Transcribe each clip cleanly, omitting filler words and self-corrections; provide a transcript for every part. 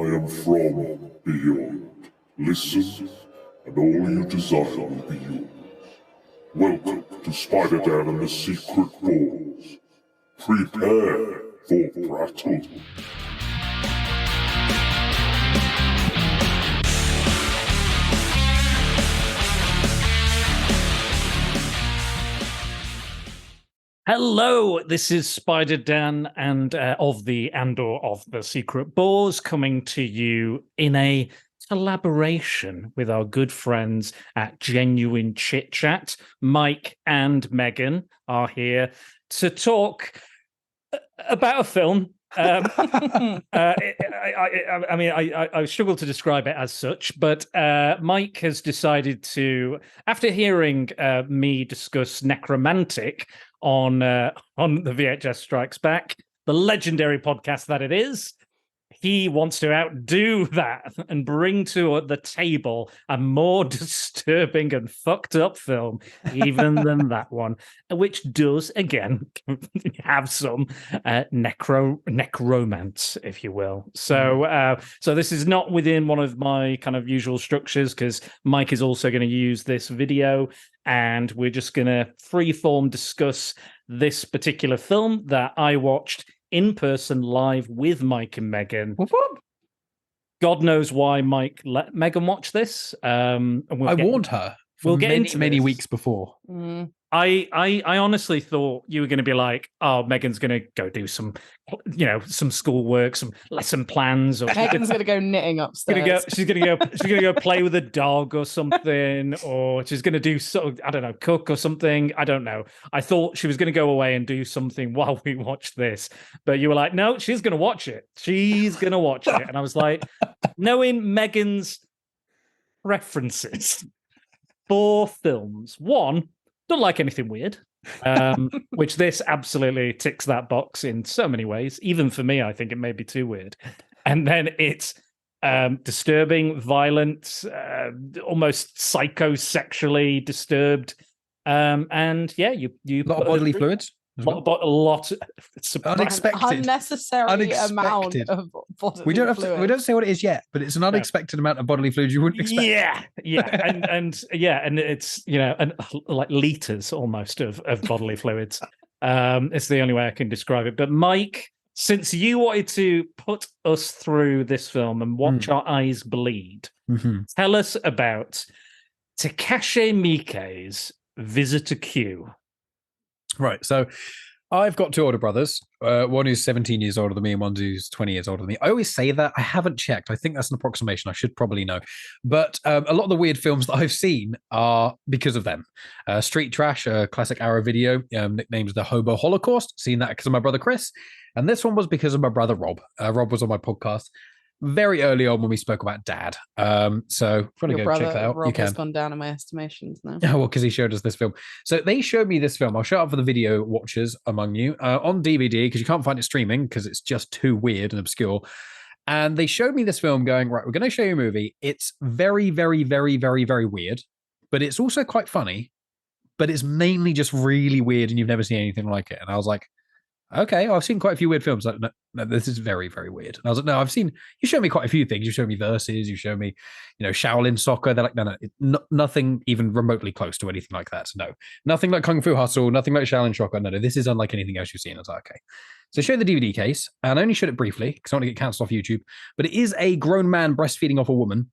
am from beyond. Listen, and all you desire will be yours. Welcome to Spider-Dan and the Secret Balls. Prepare for Prattle. Hello, this is Spider-Dan and of the Secret Balls coming to you in a collaboration with our good friends at Genuine Chit Chat. Mike and Megan are here to talk about a film. I struggle to describe it as such, but Mike has decided to, after hearing me discuss Necromantic on the VHS Strikes Back, the legendary podcast that it is, he wants to outdo that and bring to the table a more disturbing and fucked up film even than that one, which does, again, have some necromance, if you will. So this is not within one of my kind of usual structures, because Mike is also going to use this video, and we're just going to freeform discuss this particular film that I watched in person live with Mike and Megan. Whoop. God knows why Mike let Megan watch this. I warned her for many weeks before. I honestly thought you were going to be like, oh, Megan's going to go do some, some schoolwork, some lesson plans, or Megan's going to go knitting upstairs. She's going to go play with a dog or something, or she's going to do cook or something. I don't know. I thought she was going to go away and do something while we watched this, but you were like, no, she's going to watch it. She's going to watch it, and I was like, knowing Megan's preferences for films, one, don't like anything weird, which this absolutely ticks that box in so many ways. Even for me, I think it may be too weird. And then it's disturbing, violent, almost psychosexually disturbed. And yeah, you a lot of bodily fluids. A lot unexpected, unnecessary amount of bodily we don't fluids. We don't say what it is yet, but it's an unexpected amount of bodily fluids you wouldn't expect. and it's and like liters almost of bodily fluids. It's the only way I can describe it. But Mike, since you wanted to put us through this film and watch our eyes bleed, tell us about Takashi Miike's Visitor Q. Right, so I've got two older brothers, one who's 17 years older than me and one who's 20 years older than me. I always say that. I haven't checked. I think that's an approximation. I should probably know. But a lot of the weird films that I've seen are because of them. Street Trash, a classic Arrow video, nicknamed The Hobo Holocaust. Seen that because of my brother Chris. And this one was because of my brother Rob. Rob was on my podcast very early on when we spoke about Dad. So if you want to go check that out, Rob you can. Has gone down in my estimations now. Oh, well, because he showed us this film. So they showed me this film. I'll show it up for the video watchers among you on DVD, because you can't find it streaming because it's just too weird and obscure. And they showed me this film going, right, we're going to show you a movie. It's very, very, very, very, very weird, but it's also quite funny, but it's mainly just really weird and you've never seen anything like it. And I was like, okay, I've seen quite a few weird films. Like, no, this is very, very weird. And I was like, no, you showed me quite a few things. You showed me Versus, you showed me, Shaolin Soccer. They're like, no, nothing even remotely close to anything like that. So no, nothing like Kung Fu Hustle, nothing like Shaolin Soccer. No, this is unlike anything else you've seen. I was like, okay. So I showed the DVD case, and I only showed it briefly because I want to get cancelled off YouTube, but it is a grown man breastfeeding off a woman.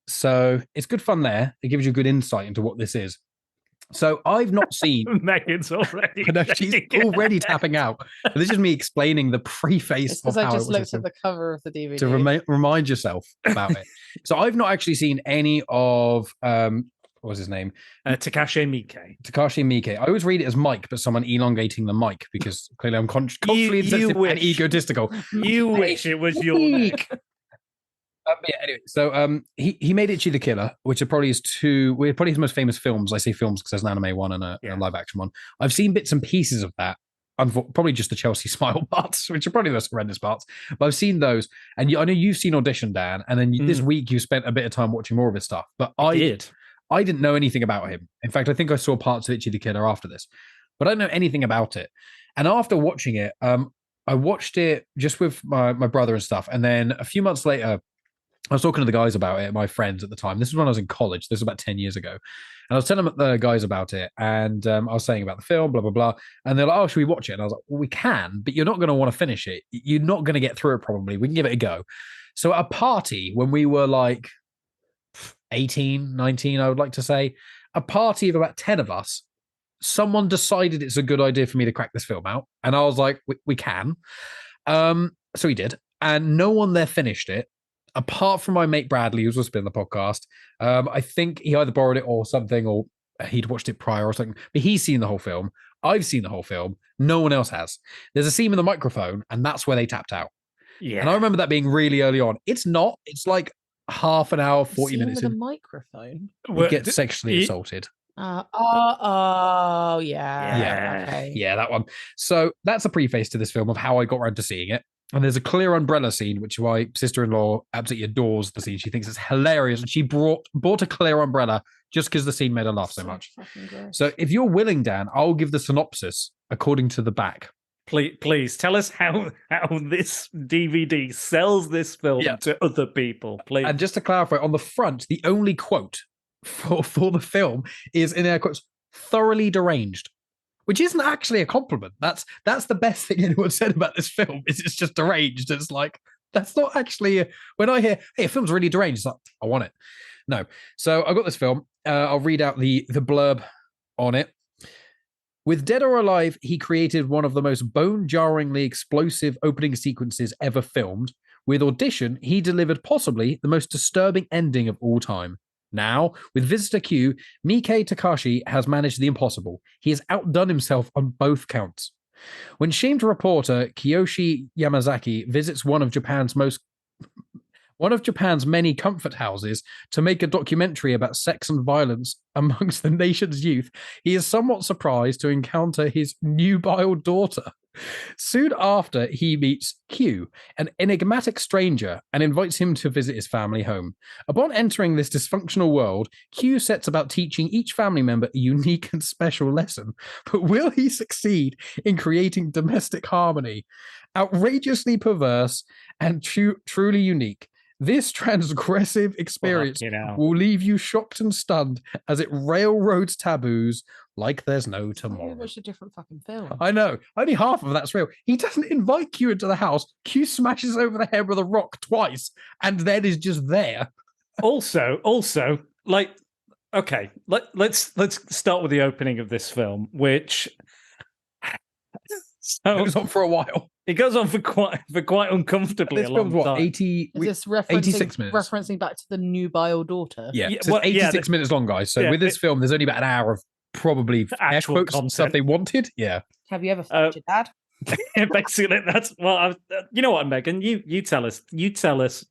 So it's good fun there. It gives you good insight into what this is. So I've not seen Megan's already. No, she's already tapping out. This is me explaining the preface. Because I just looked at the cover of the DVD to remind yourself about it. So I've not actually seen any of what was his name? Takashi Miike. Takashi Miike. I always read it as Mike, but someone elongating the mic because clearly I'm culturally insensitive and egotistical. You wish it was your name. Yeah, anyway, so he made Ichi the Killer, which are probably his most famous films. I say films because there's an anime one and a live action one. I've seen bits and pieces of that. Probably just the Chelsea Smile parts, which are probably the most horrendous parts. But I've seen those, and I know you've seen Audition, Dan, and then this week you spent a bit of time watching more of his stuff. But I didn't know anything about him. In fact, I think I saw parts of Ichi the Killer after this, but I don't know anything about it. And after watching it, I watched it just with my brother and stuff. And then a few months later, I was talking to the guys about it, my friends at the time. This was when I was in college. This was about 10 years ago. And I was telling the guys about it. And I was saying about the film, blah, blah, blah. And they're like, oh, should we watch it? And I was like, well, we can, but you're not going to want to finish it. You're not going to get through it probably. We can give it a go. So at a party when we were like 18, 19, I would like to say, a party of about 10 of us, someone decided it's a good idea for me to crack this film out. And I was like, we can. So we did. And no one there finished it, apart from my mate Bradley, who's also been on the podcast. I think he either borrowed it or something, or he'd watched it prior or something. But he's seen the whole film. I've seen the whole film. No one else has. There's a scene with the microphone, and that's where they tapped out. Yeah. And I remember that being really early on. It's not. It's like half an hour, 40 minutes with in. a microphone? He gets sexually assaulted. Yeah. Okay. Yeah, that one. So that's a preface to this film of how I got around to seeing it. And there's a clear umbrella scene, which my sister-in-law absolutely adores the scene. She thinks it's hilarious. And she bought a clear umbrella just because the scene made her laugh so much. So if you're willing, Dan, I'll give the synopsis according to the back. Please tell us how this DVD sells this film to other people, please. And just to clarify, on the front, the only quote for the film is, in air quotes, thoroughly deranged, which isn't actually a compliment. That's the best thing anyone said about this film, is it's just deranged. It's like, that's not actually when I hear, hey, a film's really deranged, it's like, I want it. No. So I got this film. I'll read out the blurb on it. With Dead or Alive, he created one of the most bone-jarringly explosive opening sequences ever filmed. With Audition, he delivered possibly the most disturbing ending of all time. Now, with Visitor Q, Miike Takashi has managed the impossible. He has outdone himself on both counts. When shamed reporter Kiyoshi Yamazaki visits one of Japan's many comfort houses to make a documentary about sex and violence amongst the nation's youth, he is somewhat surprised to encounter his nubile daughter. Soon after, he meets Q, an enigmatic stranger, and invites him to visit his family home. Upon entering this dysfunctional world, Q sets about teaching each family member a unique and special lesson. But will he succeed in creating domestic harmony? Outrageously perverse and truly unique, this transgressive experience will leave you shocked and stunned as it railroads taboos like there's no tomorrow. It was a different fucking film. I know. Only half of that's real. He doesn't invite Q into the house. Q smashes over the head with a rock twice and then is just there. Also, like, okay, let's start with the opening of this film, which it goes on for a while. It goes on for quite uncomfortably this a long film's, time. 86 minutes? Referencing back to the nubile daughter? Yeah, so it's 86 minutes long, guys. So with this film, there's only about an hour of probably actual stuff they wanted. Yeah. Have you ever fucked your dad? Basically, that's you know what, Megan, you tell us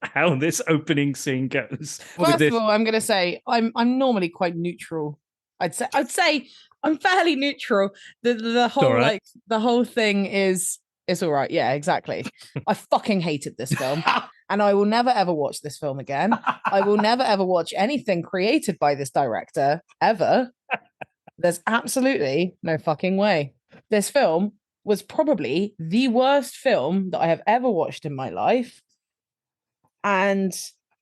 how this opening scene goes. First of all, I'm going to say I'm normally quite neutral. I'd say I'm fairly neutral. The whole the whole thing is. It's all right. Yeah, exactly. I fucking hated this film. And I will never, ever watch this film again. I will never, ever watch anything created by this director, ever. There's absolutely no fucking way. This film was probably the worst film that I have ever watched in my life. And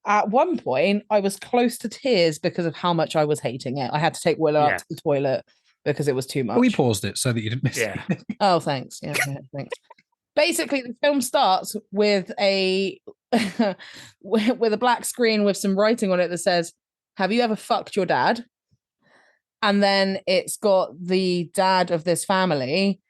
at one point, I was close to tears because of how much I was hating it. I had to take Willow out to the toilet because it was too much. We paused it so that you didn't miss it. Oh, thanks. Yeah, thanks. Basically, the film starts with a with a black screen with some writing on it that says, "Have you ever fucked your dad?" And then it's got the dad of this family,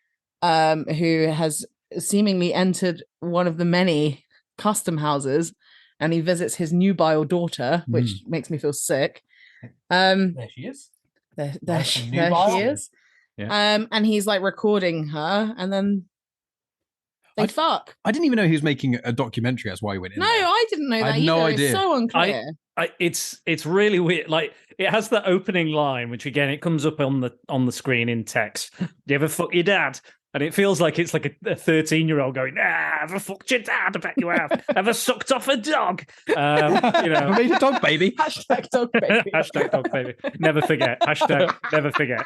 who has seemingly entered one of the many custom houses, and he visits his nubile daughter, which makes me feel sick. There she is. There she is. Yeah. And he's like recording her, and then they fuck. I didn't even know he was making a documentary. That's why he went in. No, there. I didn't know that. I had no idea. It's so unclear. It's really weird. Like, it has that opening line, which again it comes up on the screen in text. Do you ever fuck your dad? And it feels like it's like a 13-year-old going, ever fucked your dad? I bet you have. Ever sucked off a dog? Made a dog baby. Hashtag dog baby. Hashtag dog baby. Never forget. Hashtag never forget.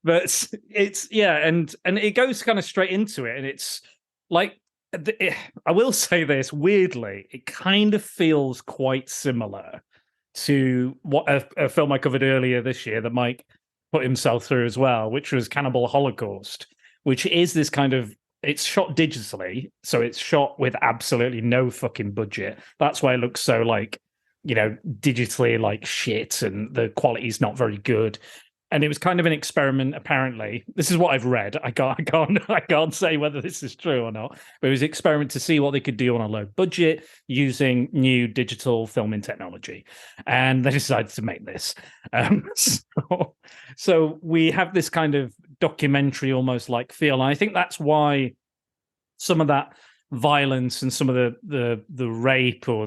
But it's and it goes kind of straight into it, and it's like I will say this weirdly, it kind of feels quite similar to what a film I covered earlier this year that Mike put himself through as well, which was Cannibal Holocaust, which is this kind of, it's shot digitally, so it's shot with absolutely no fucking budget. That's why it looks so like, digitally like shit, and the quality's not very good. And it was kind of an experiment, apparently. This is what I've read. I can't say whether this is true or not. But it was an experiment to see what they could do on a low budget using new digital filming technology. And they decided to make this. So we have this kind of documentary almost like feel. And I think that's why some of that violence and some of the rape or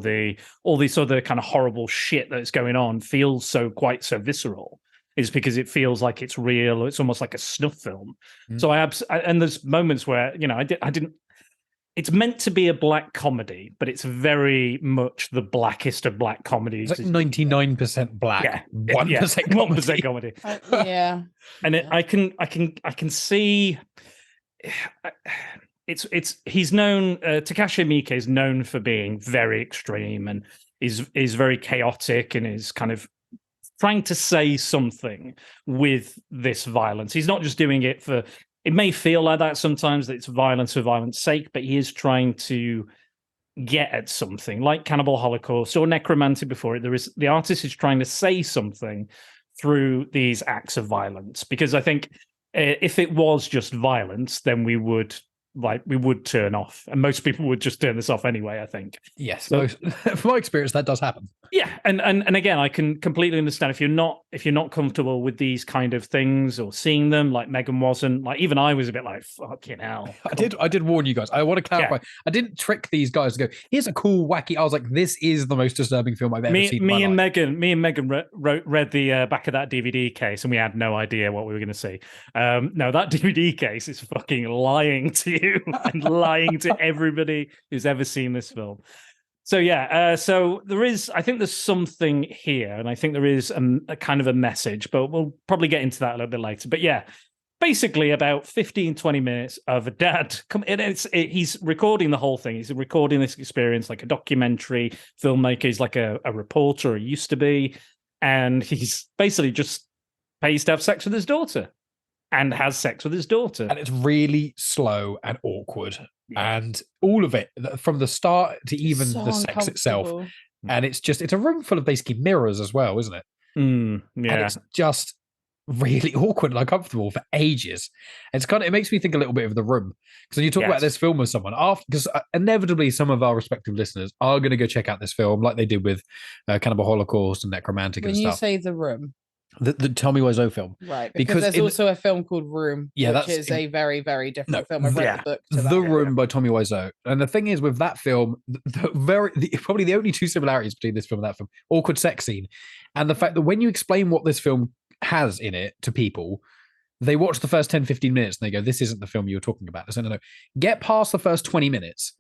all this other kind of horrible shit that's going on feels quite so visceral. Is because it feels like it's real, or it's almost like a snuff film. So and there's moments where I didn't. It's meant to be a black comedy, but it's very much the blackest of black comedies. It's like 99% black, 1% comedy. Yeah, and I can see. It's he's known. Takashi Miike is known for being very extreme and is very chaotic and is kind of trying to say something with this violence. He's not just doing it for, it may feel like that sometimes, that it's violence for violence sake, but he is trying to get at something, like Cannibal Holocaust or Necromantic before it. The artist is trying to say something through these acts of violence, because I think if it was just violence, then we would turn off, and most people would just turn this off anyway, I think. Yes, so, from my experience, that does happen. Yeah, and again, I can completely understand if you're not comfortable with these kind of things or seeing them, like Megan wasn't. Like, even I was a bit like, fucking hell. I did warn you guys. I want to clarify. Yeah. I didn't trick these guys to go, here's a cool, wacky. I was like, this is the most disturbing film I've ever seen. Me and Megan read the back of that DVD case, and we had no idea what we were going to see. No, that DVD case is fucking lying to you and lying to everybody who's ever seen this film. So yeah, so I think there's something here, and I think there is a kind of a message, but we'll probably get into that a little bit later. But yeah, basically about 15, 20 minutes of a dad. He's recording the whole thing. He's recording this experience like a documentary filmmaker. He's like a reporter, or he used to be, and he's basically just pays to have sex with his daughter. And has sex with his daughter. And it's really slow and awkward. Yeah. And all of it, from the start to even the sex itself. And it's a room full of basically mirrors as well, isn't it? Yeah. And it's just really awkward and uncomfortable for ages. It makes me think a little bit of The Room. Because when you talk about this film with someone, because inevitably some of our respective listeners are going to go check out this film like they did with Cannibal Holocaust and Necromantic and stuff. When you say The Room. The Tommy Wiseau film. Right, because there's also a film called Room, which is a very, very different film. I've read the book to that. The Room by Tommy Wiseau. And the thing is with that film, probably the only two similarities between this film and that film, awkward sex scene, and the fact that when you explain what this film has in it to people, they watch the first 10, 15 minutes and they go, this isn't the film you were talking about. I said, no. Get past the first 20 minutes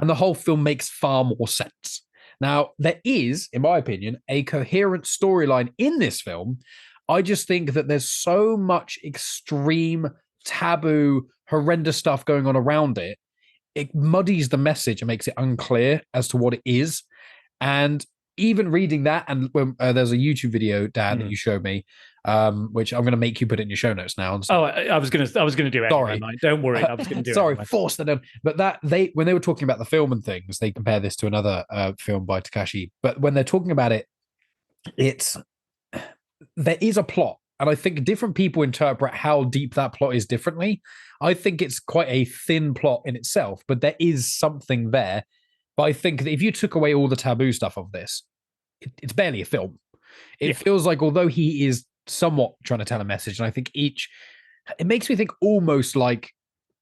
and the whole film makes far more sense. Now, there is, in my opinion, a coherent storyline in this film. I just think that there's so much extreme, taboo, horrendous stuff going on around it. It muddies the message and makes it unclear as to what it is. And even reading that, and when there's a YouTube video, Dan, that you showed me, which I'm going to make you put it in your show notes now. Oh, I was going to do it. Sorry, anyway, don't worry. I was going to do it. Sorry, force that down. But when they were talking about the film and things, they compare this to another film by Takashi. But when they're talking about it, there is a plot, and I think different people interpret how deep that plot is differently. I think it's quite a thin plot in itself, but there is something there. But I think that if you took away all the taboo stuff of this, it's barely a film. It feels like, although he is somewhat trying to tell a message, and I think it makes me think almost like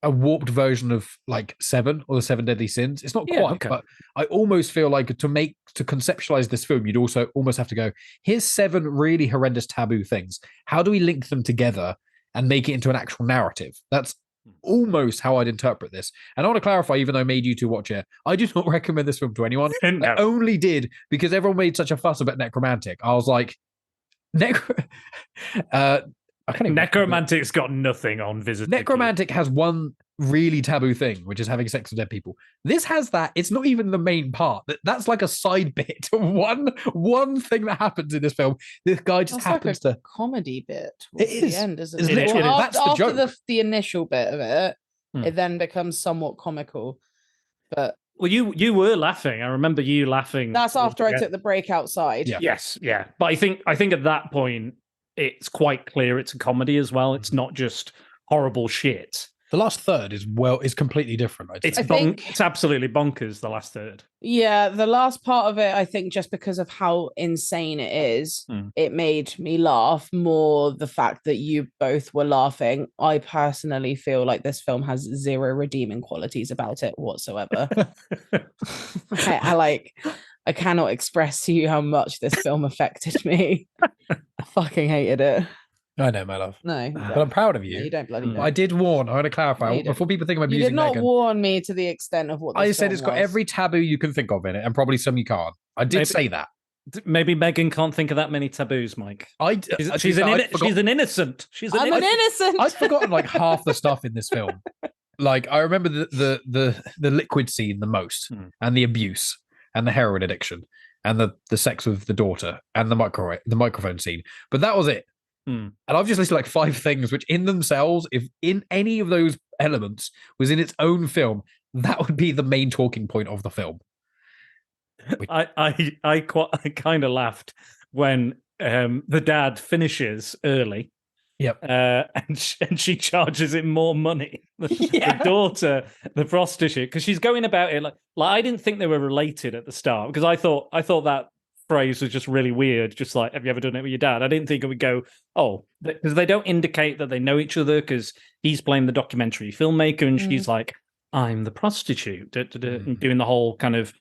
a warped version of like Seven or the Seven Deadly Sins. It's not quite, but I almost feel like to conceptualize this film, you'd also almost have to go, here's 7 really horrendous taboo things. How do we link them together and make it into an actual narrative? That's almost how I'd interpret this. And I want to clarify, even though I made you two watch it, I do not recommend this film to anyone. No. I only did because everyone made such a fuss about Necromantic. I was like, I I can't even Necromantic's got nothing on Visitor. Necromantic has one really taboo thing, which is having sex with dead people. This has that. It's not even the main part. That's like a side bit. One thing that happens in this film. This guy just happens like a to comedy bit. It is. The end, isn't It's it? literally- Well, that's the after joke. the initial bit of it, Hmm. it then becomes somewhat comical. But Well, you were laughing. I remember you laughing. that's after I Yeah. took the break outside. Yeah. Yes, yeah. But I think at that point it's quite clear it's a comedy as well. It's not just horrible shit. the last third is completely different. I'd say. It's absolutely bonkers, the last third. Yeah, the last part of it, I think just because of how insane it is, it made me laugh more. The fact that you both were laughing, I personally feel like this film has zero redeeming qualities about it whatsoever. I cannot express to you how much this film affected me. I fucking hated it. I know, my love. No, But I'm proud of you. you don't bloody know. I did warn. I want to clarify No, you before people think I'm You abusing did not Megan. warn me to the extent of what this I said film it's got was. every taboo you can think of in it, and probably some you can't. I did Maybe- say that. Maybe Megan can't think of that many taboos, Mike. She's an innocent. She's I'm an innocent. I'd forgotten like half the stuff in this film. Like I remember the liquid scene the most, and the abuse, and the heroin addiction, and the sex with the daughter, and the microphone scene. But that was it. And I've just listed like 5 things, which in themselves, if in any of those elements was in its own film, that would be the main talking point of the film. I kind of laughed when the dad finishes early. Yep. And she charges him more money. The daughter, the prostitute, because she's going about it like I didn't think they were related at the start, because I thought that phrase was just really weird. Just like, have you ever done it with your dad? I didn't think it would go, oh, because they don't indicate that they know each other, because he's playing the documentary filmmaker and she's like, I'm the prostitute, doing the whole kind of,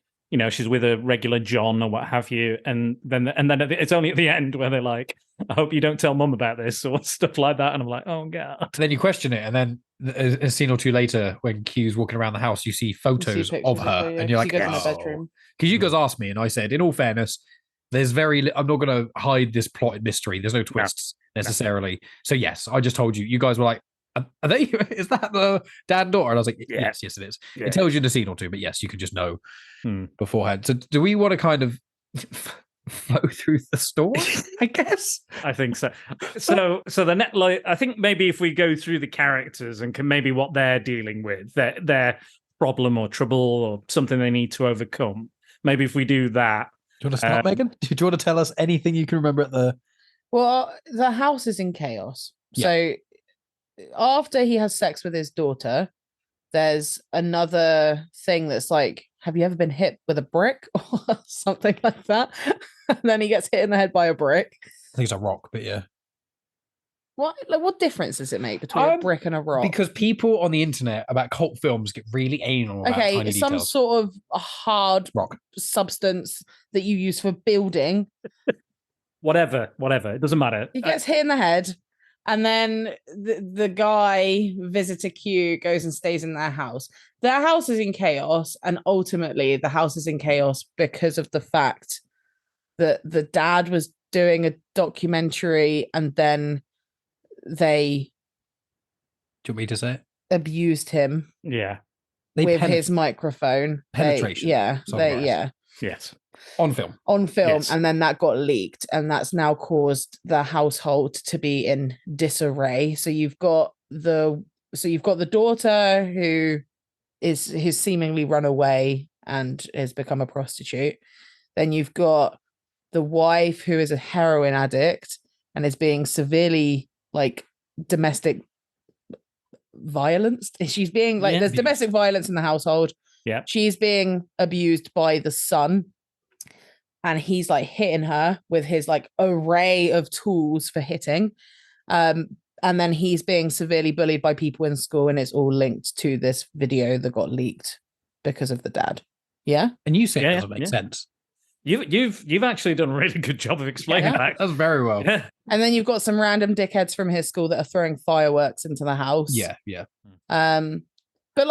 she's with a regular John or what have you, and then it's only at the end where they're like, I hope you don't tell mum about this or stuff like that, and I'm like, oh god. Then you question it, and then a scene or two later, when Q's walking around the house, you see photos of her, and you're like, she goes in the bedroom. Because you guys asked me, and I said, in all fairness, there's I'm not going to hide this plotted mystery. There's no twists necessarily. So yes, I just told you. You guys were like, are they? Is that the dad and daughter? And I was like, yes, it is. Yeah. It tells you in a scene or two, but yes, you could just know beforehand. So do we want to kind of flow through the story? I guess. I think so. So I think maybe if we go through the characters and maybe what they're dealing with, their problem or trouble or something they need to overcome. Maybe if we do that. Do you want to start, Megan? Do you want to tell us anything you can remember at the... Well, the house is in chaos. Yeah. So after he has sex with his daughter, there's another thing that's like, have you ever been hit with a brick or something like that? And then he gets hit in the head by a brick. I think it's a rock, but yeah. What difference does it make between a brick and a rock? Because people on the internet about cult films get really anal about tiny some details. sort of a hard rock substance that you use for building. Whatever. It doesn't matter. He gets hit in the head, and then the guy, Visitor Q, goes and stays in their house. Their house is in chaos, and ultimately the house is in chaos because of the fact that the dad was doing a documentary, and then they... Do you want me to say it? Abused him. Yeah. With his microphone. Penetration. Yes. On film. Yes. And then that got leaked, and that's now caused the household to be in disarray. So you've got the daughter who is seemingly run away and has become a prostitute. Then you've got the wife who is a heroin addict and is being severely domestic violence. She's being there's domestic violence in the household. Yeah. She's being abused by the son, and he's hitting her with his array of tools for hitting. And then he's being severely bullied by people in school, and it's all linked to this video that got leaked because of the dad. Yeah. And you say it doesn't make sense. You've actually done a really good job of explaining that. That's very well. Yeah. And then you've got some random dickheads from his school that are throwing fireworks into the house. Yeah. But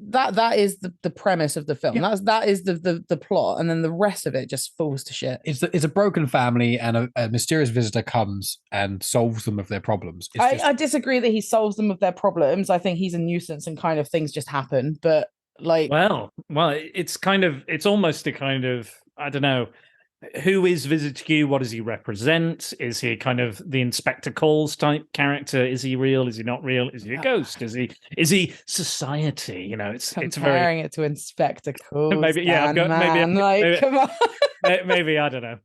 that is the premise of the film. Yeah. That is the plot, and then the rest of it just falls to shit. It's a broken family, and a mysterious visitor comes and solves them of their problems. I disagree that he solves them of their problems. I think he's a nuisance and kind of things just happen. But like, well, it's almost a kind of, I don't know. Who is Visitor Q? What does he represent? Is he kind of the Inspector Calls type character? Is he real? Is he not real? Is he a ghost? Is he society? You know, it's comparing it to Inspector Calls. Maybe come on. Maybe I don't know.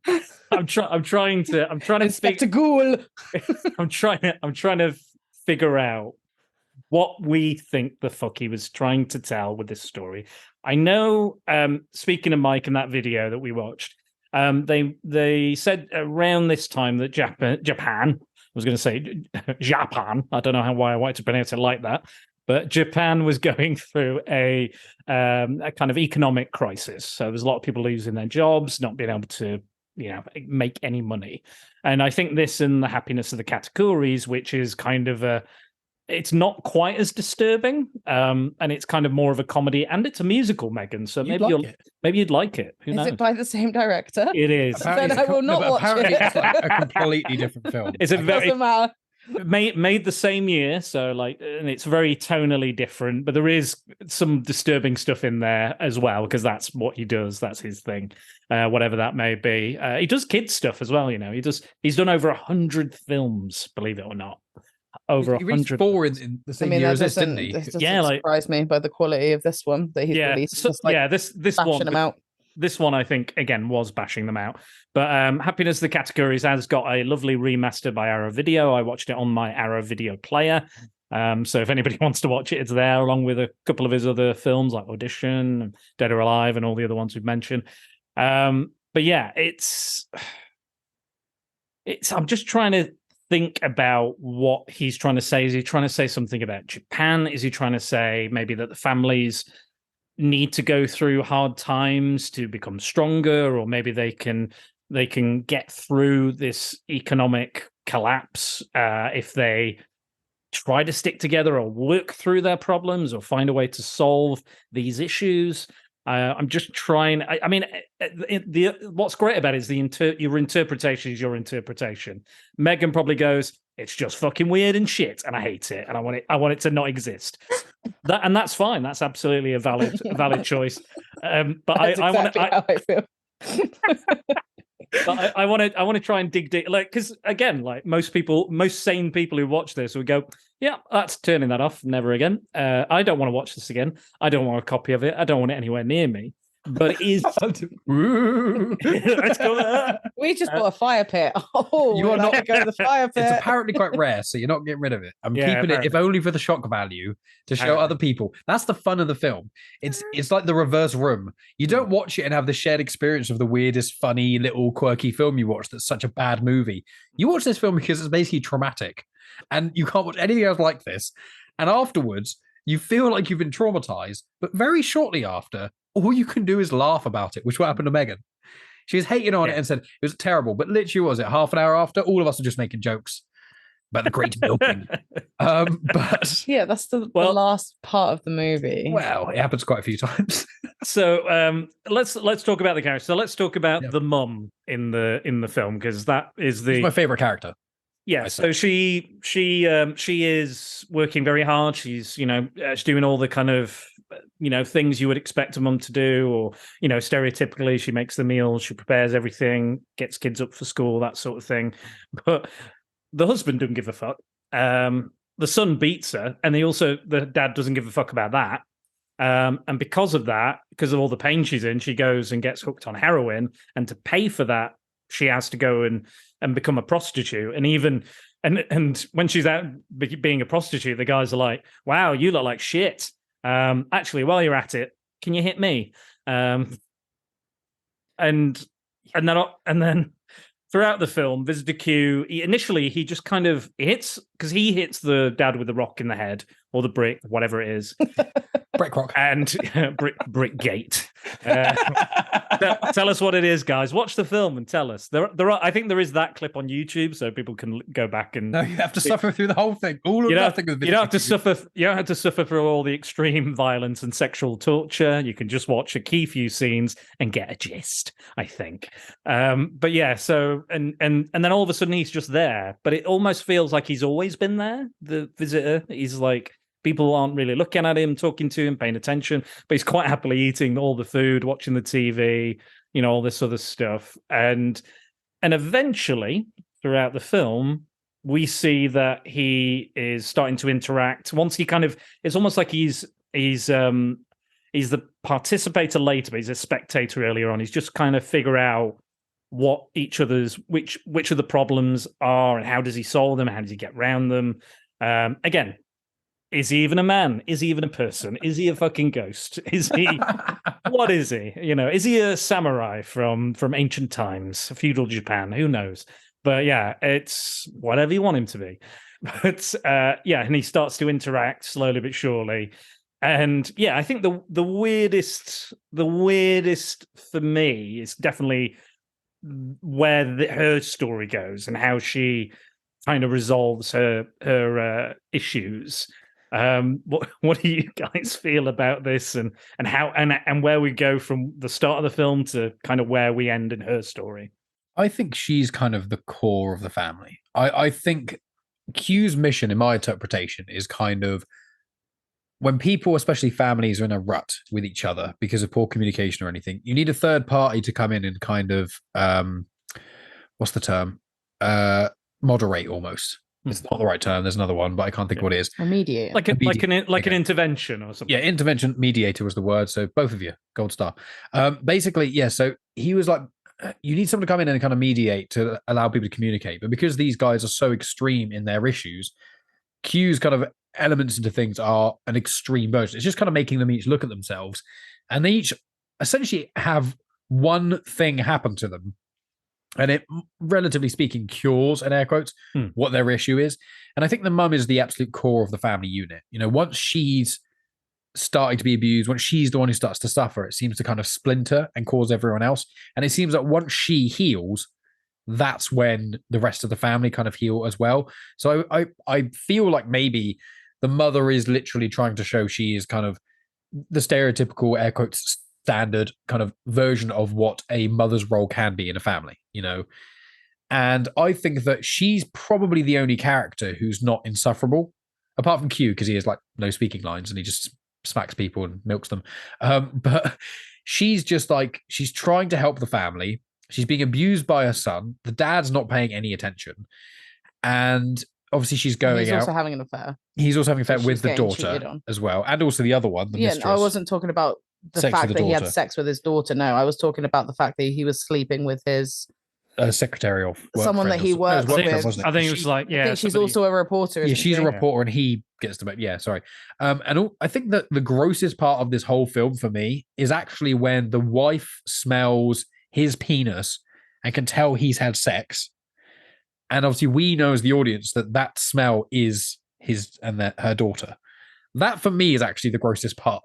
I'm trying to Inspector Ghoul. I'm trying to figure out what we think the fuck he was trying to tell with this story. I know. Speaking of Mike in that video that we watched. They said around this time that Japan, I was going to say Japan. I don't know why I wanted to pronounce it like that, but Japan was going through a kind of economic crisis. So there's a lot of people losing their jobs, not being able to, make any money. And I think this and The Happiness of the Katakuris, which is kind of it's not quite as disturbing, and it's kind of more of a comedy, and it's a musical, Megan. So maybe you'd like it. Who knows? Is it by the same director? It is. Then I will not watch apparently it. It's like a completely different film. It's a very Doesn't matter. made the same year, so and it's very tonally different, but there is some disturbing stuff in there as well, because that's what he does. That's his thing, whatever that may be. He does kids stuff as well. He's done over 100 films, believe it or not. Over 100. 4 in the same year as this, didn't he? This doesn't surprise me by the quality of this one that he's released. This one, them out. This one, I think, again, was bashing them out. But Happiness of the Categories has got a lovely remaster by Arrow Video. I watched it on my Arrow Video player. So if anybody wants to watch it, it's there, along with a couple of his other films like Audition, Dead or Alive, and all the other ones we've mentioned. But yeah, I'm just trying to think about what he's trying to say. Is he trying to say something about Japan? Is he trying to say maybe that the families need to go through hard times to become stronger, or maybe they can get through this economic collapse if they try to stick together or work through their problems or find a way to solve these issues? I'm just trying. What's great about it is your interpretation is your interpretation. Megan probably goes, "It's just fucking weird and shit, and I hate it, and I want it to not exist." And that's fine. That's absolutely a valid choice. But that's exactly how I feel. But I want to try and dig deep, because again, most sane people who watch this would go, "Yeah, that's turning that off. Never again. I don't want to watch this again. I don't want a copy of it. I don't want it anywhere near me." But it is. Let's go there. We just bought a fire pit. Oh, you are not going to the fire pit. It's apparently quite rare, so you're not getting rid of it. I'm keeping apparently. it, if only for the shock value, to show other people. That's the fun of the film. It's like the reverse Room. You don't watch it and have the shared experience of the weirdest, funny, little quirky film you watch that's such a bad movie. You watch this film because it's basically traumatic, and you can't watch anything else like this. And afterwards, you feel like you've been traumatized, but very shortly after, all you can do is laugh about it, which will happen to Megan. She was hating on it and said it was terrible, but literally, was it half an hour after? All of us are just making jokes about the great milking. But yeah, that's the last part of the movie. Well, it happens quite a few times. So let's talk about the character. So let's talk about the mum in the film, because that is my favorite character. Yeah, so she is working very hard. She's she's doing all the kind of things you would expect a mum to do, or stereotypically she makes the meals, she prepares everything, gets kids up for school, that sort of thing. But the husband doesn't give a fuck. The son beats her, and the dad doesn't give a fuck about that. And because of that, because of all the pain she's in, she goes and gets hooked on heroin, and to pay for that, she has to go and become a prostitute. And when she's out being a prostitute, the guys are like, "Wow, you look like shit. Actually, while you're at it, can you hit me?" And then throughout the film, Visitor Q, he just kind of hits the dad with the rock in the head, or the brick, whatever it is. Brick rock. And brick gate. Tell us what it is, guys. Watch the film and tell us. I think there is that clip on YouTube, so people can go back and. No, you have to suffer through the whole thing. All or nothing. You don't have to suffer. You don't have to suffer through all the extreme violence and sexual torture. You can just watch a key few scenes and get a gist, I think. But yeah, so and then all of a sudden he's just there, but it almost feels like he's always been there. The visitor, he's like. People aren't really looking at him, talking to him, paying attention, but he's quite happily eating all the food, watching the TV, all this other stuff. And eventually, throughout the film, we see that he is starting to interact. Once he it's almost like he's the participator later, but he's a spectator earlier on. He's just kind of figure out what which of the problems are and how does he solve them, how does he get around them. Again, is he even a man? Is he even a person? Is he a fucking ghost? Is he? What is he? Is he a samurai from ancient times, feudal Japan? Who knows? But yeah, it's whatever you want him to be. But and he starts to interact slowly but surely. And yeah, I think the weirdest for me is definitely where her story goes and how she kind of resolves her issues. What do you guys feel about this and how and where we go from the start of the film to kind of where we end in her story? I think she's kind of the core of the family. I think Q's mission, in my interpretation, is kind of when people, especially families, are in a rut with each other because of poor communication or anything, you need a third party to come in and kind of what's the term? Moderate almost. It's not the right term. There's another one, but I can't think of what it is. A mediator. Like an intervention or something. Yeah, intervention mediator was the word. So both of you, gold star. Basically, yeah. So he was like, you need someone to come in and kind of mediate to allow people to communicate. But because these guys are so extreme in their issues, Q's kind of elements into things are an extreme version. It's just kind of making them each look at themselves, and they each essentially have one thing happen to them. And it, relatively speaking, cures, in air quotes, what their issue is. And I think the mum is the absolute core of the family unit. Once she's starting to be abused, once she's the one who starts to suffer, it seems to kind of splinter and cause everyone else. And it seems that once she heals, that's when the rest of the family kind of heal as well. So I feel like maybe the mother is literally trying to show she is kind of the stereotypical, air quotes, standard kind of version of what a mother's role can be in a family, and I think that she's probably the only character who's not insufferable, apart from Q, because he has like no speaking lines and he just smacks people and milks them. But she's just like, she's trying to help the family. She's being abused by her son. The dad's not paying any attention, and obviously she's going out. He's also having an affair. He's also having an affair with the daughter as well, and also the other one, the mistress. I wasn't talking about the fact that he had sex with his daughter. No, I was talking about the fact that he was sleeping with his secretary or someone that he works with. I think it was like, I think she's also a reporter. Yeah, she's a reporter, and he gets to. Yeah, sorry. I think that the grossest part of this whole film for me is actually when the wife smells his penis and can tell he's had sex, and obviously we know as the audience that smell is his and her daughter. That for me is actually the grossest part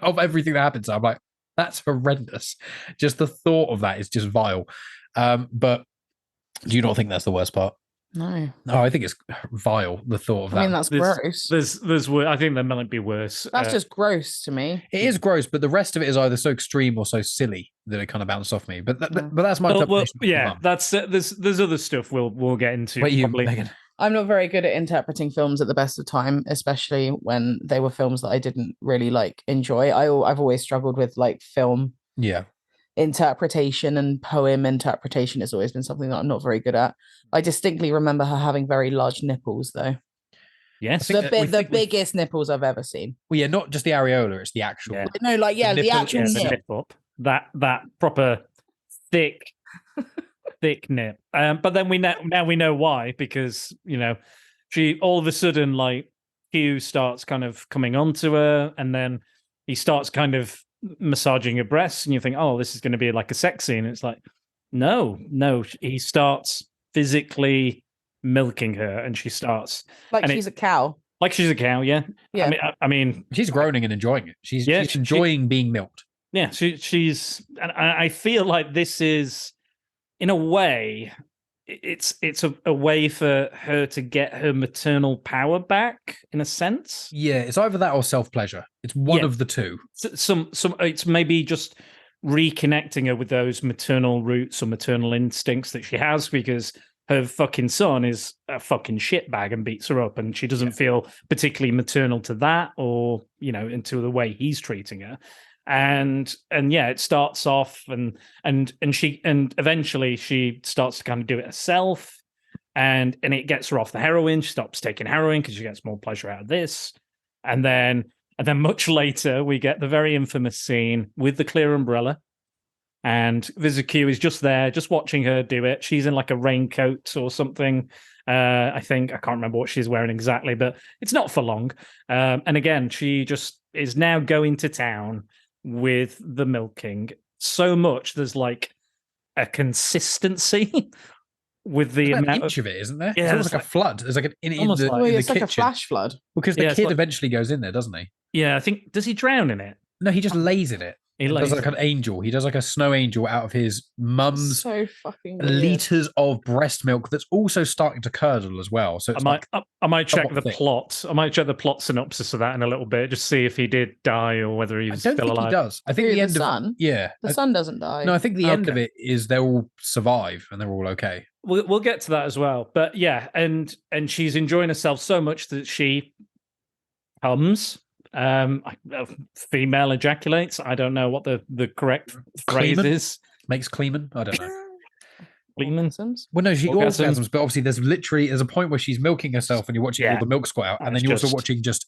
of everything that happens. I'm like, that's horrendous. Just the thought of that is just vile. But do you not think that's the worst part? No, I think it's vile. The thought of that. I mean, that's gross. There's I think there might be worse. That's just gross to me. It is gross, but the rest of it is either so extreme or so silly that it kind of bounced off me. But that's my interpretation. Yeah, that's there's other stuff we'll get into. Wait, you, Megan. I'm not very good at interpreting films at the best of time, especially when they were films that I didn't really enjoy. I've always struggled with film interpretation, and poem interpretation has always been something that I'm not very good at. I distinctly remember her having very large nipples, though. Yes, the biggest nipples I've ever seen. Well, yeah, not just the areola; it's the actual. Yeah. No, the actual nip. That proper thick nip. But then we know why, because she all of a sudden Hugh starts kind of coming onto her, and then he starts kind of massaging her breasts, and you think, oh, this is going to be like a sex scene. It's like, no, he starts physically milking her, and she starts she's a cow. Like she's a cow, yeah. Yeah. I mean, she's groaning and enjoying it. She's enjoying being milked. Yeah, she's, and I feel like this is, in a way, it's a way for her to get her maternal power back, in a sense. Yeah, it's either that or self-pleasure. It's one of the two. Some it's maybe just reconnecting her with those maternal roots or maternal instincts that she has, because her fucking son is a fucking shitbag and beats her up, and she doesn't feel particularly maternal to that, or into the way he's treating her. And yeah, it starts off and eventually she starts to kind of do it herself, and it gets her off the heroin. She stops taking heroin because she gets more pleasure out of this. And then much later we get the very infamous scene with the clear umbrella, and Vizuku is just there, just watching her do it. She's in like a raincoat or something. I think, I can't remember what she's wearing exactly, but it's not for long. And again, she just is now going to town with the milking so much. There's like a consistency with the There's amount an inch of it, isn't there? Yeah, it's almost like a flood. There's like in It's the like kitchen. a flash flood. Because the kid eventually goes in there, doesn't he? Yeah, I think, does he drown in it? No, he just lays in it. He does like an angel. He does like a snow angel out of his mum's so fucking weird. liters of breast milk that's also starting to curdle as well. So it's I might check the plot. I might check the plot synopsis of that in a little bit, just see if he did die or whether he was still alive. He does. I think the end son? The son doesn't die. No, I think the end of it is they'll all survive and they're all okay. We'll get to that as well. But yeah, and she's enjoying herself so much that she comes. Female ejaculates. I don't know what the correct phrase is. Makes Kleeman? I don't know. Kleeman? Well, no, she orgasms, but obviously there's a point where she's milking herself and you're watching all the milk squirt out, and then you're also watching just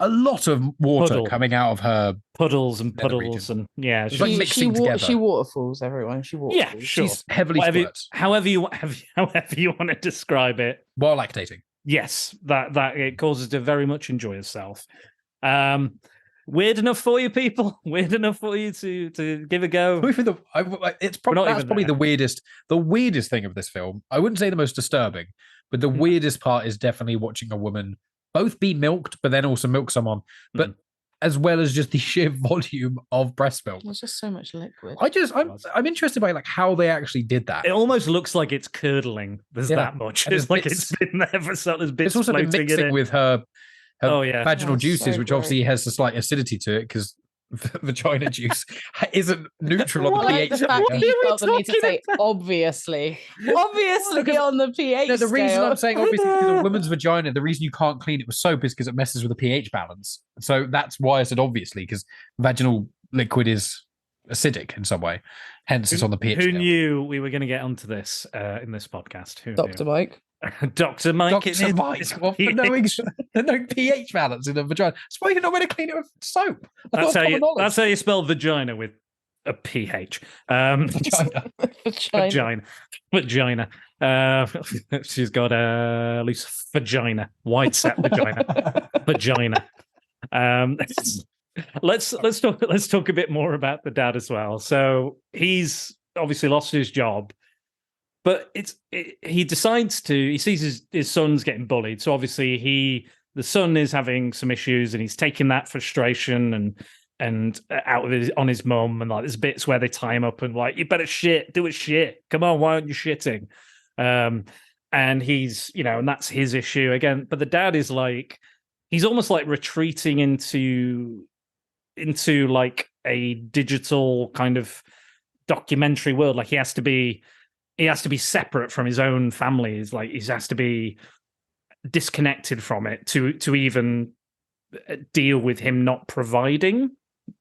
a lot of water coming out of her puddles and and yeah, she's like mixing together. She waterfalls, everyone. She waterfalls. Yeah, sure. She's heavily squirts. However you want to describe it. While lactating. Yes, that it causes her to very much enjoy herself. Weird enough for you, people? Weird enough for you to give a go? It's probably the weirdest thing of this film. I wouldn't say the most disturbing, but the weirdest part is definitely watching a woman both be milked, but then also milk someone, but as well as just the sheer volume of breast milk. There's just so much liquid. I'm interested by like how they actually did that. It almost looks like it's curdling. There's that much. It's like it's been there for so there's bits. It's also been mixing with her vaginal juices, so which obviously has a slight acidity to it because vagina juice isn't neutral on the pH. The fact that you felt the need to say obviously on the pH. No, the reason I'm saying obviously is because a woman's vagina, the reason you can't clean it with soap is because it messes with the pH balance. So that's why I said obviously, because vaginal liquid is acidic in some way. Hence, it's on the pH. Who knew we were going to get onto this in this podcast? Who Dr. knew? Mike. Dr. Mike. Well, no pH balance in a vagina. That's why you're not going to clean it with soap. That's how you spell vagina, with a pH. Vagina. She's got a loose vagina, wide set vagina. Let's talk a bit more about the dad as well. So he's obviously lost his job. But he decides he sees his son's getting bullied. So obviously the son is having some issues, and he's taking that frustration and out of on his mum, and like there's bits where they tie him up and like, you better do a shit. Come on, why aren't you shitting? And he's, and that's his issue again. But the dad is like, he's almost like retreating into like a digital kind of documentary world. Like he has to be separate from his own family. He's like, he has to be disconnected from it to even deal with him not providing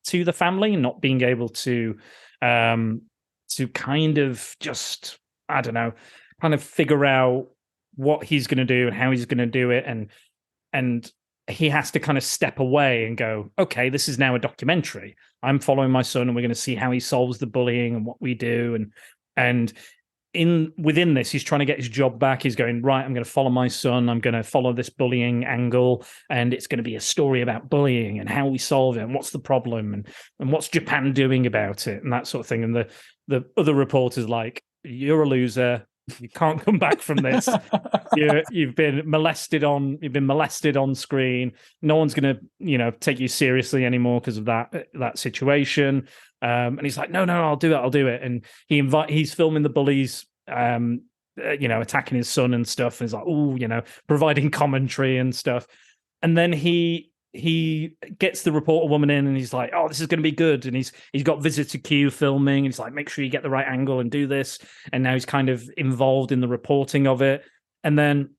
to the family, not being able to kind of just, I don't know, kind of figure out what he's going to do and how he's going to do it. And he has to kind of step away and go, okay, this is now a documentary. I'm following my son and we're going to see how he solves the bullying and what we do. And within this, he's trying to get his job back. He's going, right, I'm going to follow my son. I'm going to follow this bullying angle, and it's going to be a story about bullying and how we solve it and what's the problem and what's Japan doing about it and that sort of thing. And the other reporter's like, you're a loser. You can't come back from this. You've been molested on screen. No one's going to, take you seriously anymore because of that situation. And he's like, no, I'll do it. And he's filming the bullies, attacking his son and stuff. And he's like, oh, providing commentary and stuff. And then he gets the reporter woman in, and he's like, oh, this is going to be good. And he's got visitor queue filming. And he's like, make sure you get the right angle and do this. And now he's kind of involved in the reporting of it. And then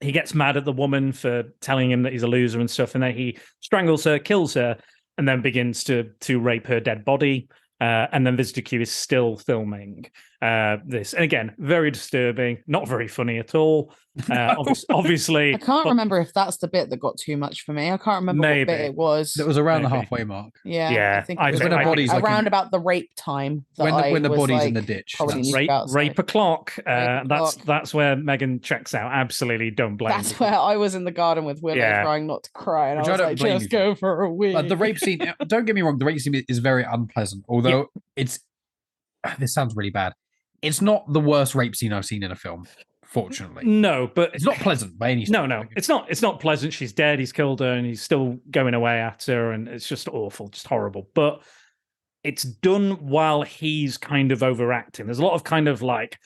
he gets mad at the woman for telling him that he's a loser and stuff. And then he strangles her, kills her, and then begins to rape her dead body. And then Visitor Q is still filming this. And again, very disturbing, not very funny at all. Obviously. I can't remember if that's the bit that got too much for me. I can't remember what bit it was. It was around the halfway mark. Yeah. I think it was when the body's around about the rape time. When the body's in the ditch. Rape o'clock. That's where Megan checks out. Absolutely don't blame That's where I was in the garden with Willow trying not to cry. And I was like, just go for a wee. The rape scene, don't get me wrong, the rape scene is very unpleasant. Although this sounds really bad. It's not the worst rape scene I've seen in a film, fortunately. No, but it's not pleasant by any stretch. No, it's not pleasant. She's dead. He's killed her, and he's still going away at her, and it's just awful, just horrible. But it's done while he's kind of overacting. There's a lot of kind of like,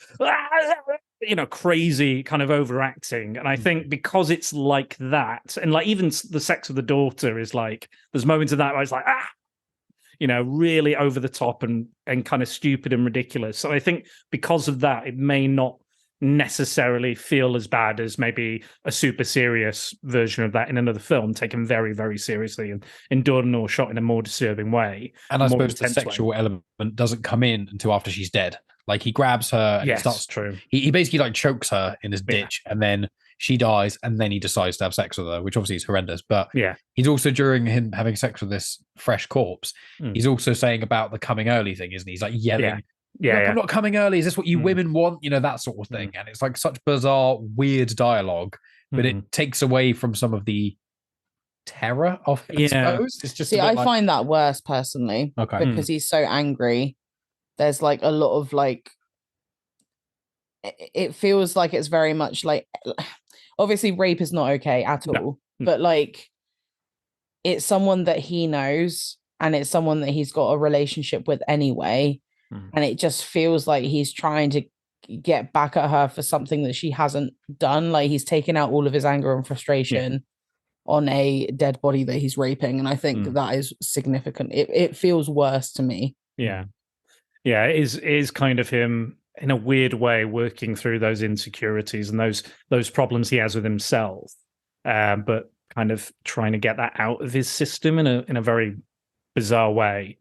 crazy kind of overacting, and I think because it's like that, and like even the sex with the daughter is like, there's moments of that where it's like, really over the top and kind of stupid and ridiculous. So I think because of that, it may not necessarily feel as bad as maybe a super serious version of that in another film, taken very, very seriously and done or shot in a more disturbing way. And I suppose the sexual element doesn't come in until after she's dead. Like he grabs her and starts. True. He basically like chokes her in this ditch, and then she dies, and then he decides to have sex with her, which obviously is horrendous. But he's also, during him having sex with this fresh corpse, he's also saying about the coming early thing, isn't he? He's like yelling, I'm not coming early. Is this what you women want? That sort of thing. And it's like such bizarre, weird dialogue, but it takes away from some of the terror of it, I suppose. It's just I find that worse personally, because he's so angry. There's like a lot of like, it feels like it's very much like, obviously rape is not okay at all, but like it's someone that he knows, and it's someone that he's got a relationship with anyway. And it just feels like he's trying to get back at her for something that she hasn't done. Like he's taken out all of his anger and frustration on a dead body that he's raping. And I think that is significant. It feels worse to me. Yeah. Yeah, it is kind of him in a weird way working through those insecurities and those problems he has with himself, but kind of trying to get that out of his system in a very bizarre way.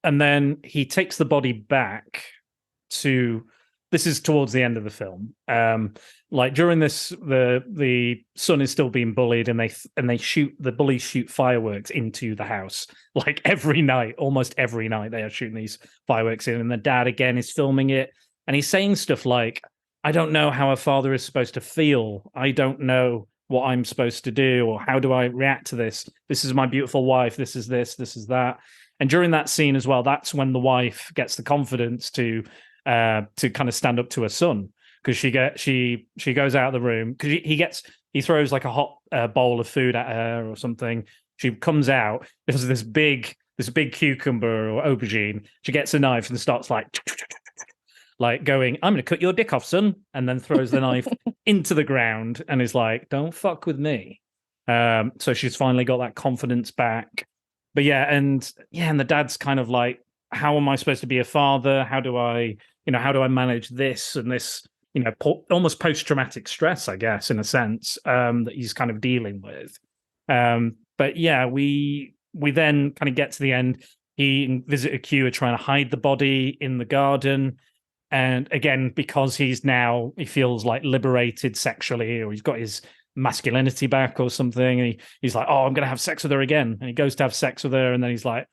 And then he takes the body back to. This is towards the end of the film. Like during this, the son is still being bullied, and the bullies shoot fireworks into the house like every night, almost every night they are shooting these fireworks in. And the dad again is filming it, and he's saying stuff like, "I don't know how a father is supposed to feel. I don't know what I'm supposed to do, or how do I react to this? This is my beautiful wife. This is this. This is that." And during that scene as well, that's when the wife gets the confidence to kind of stand up to her son, because she goes out of the room because he throws like a hot bowl of food at her or something. She comes out. There's this big cucumber or aubergine. She gets a knife and starts like going, "I'm going to cut your dick off, son," and then throws the knife into the ground and is like, "Don't fuck with me." So she's finally got that confidence back. But and the dad's kind of like, how am I supposed to be a father? How do I manage this and this, almost post-traumatic stress, I guess, in a sense, that he's kind of dealing with. But we then kind of get to the end. He and Visitor Q are trying to hide the body in the garden. And again, because he feels like liberated sexually, or he's got his masculinity back or something, and he's like, "Oh, I'm going to have sex with her again." And he goes to have sex with her, and then he's like,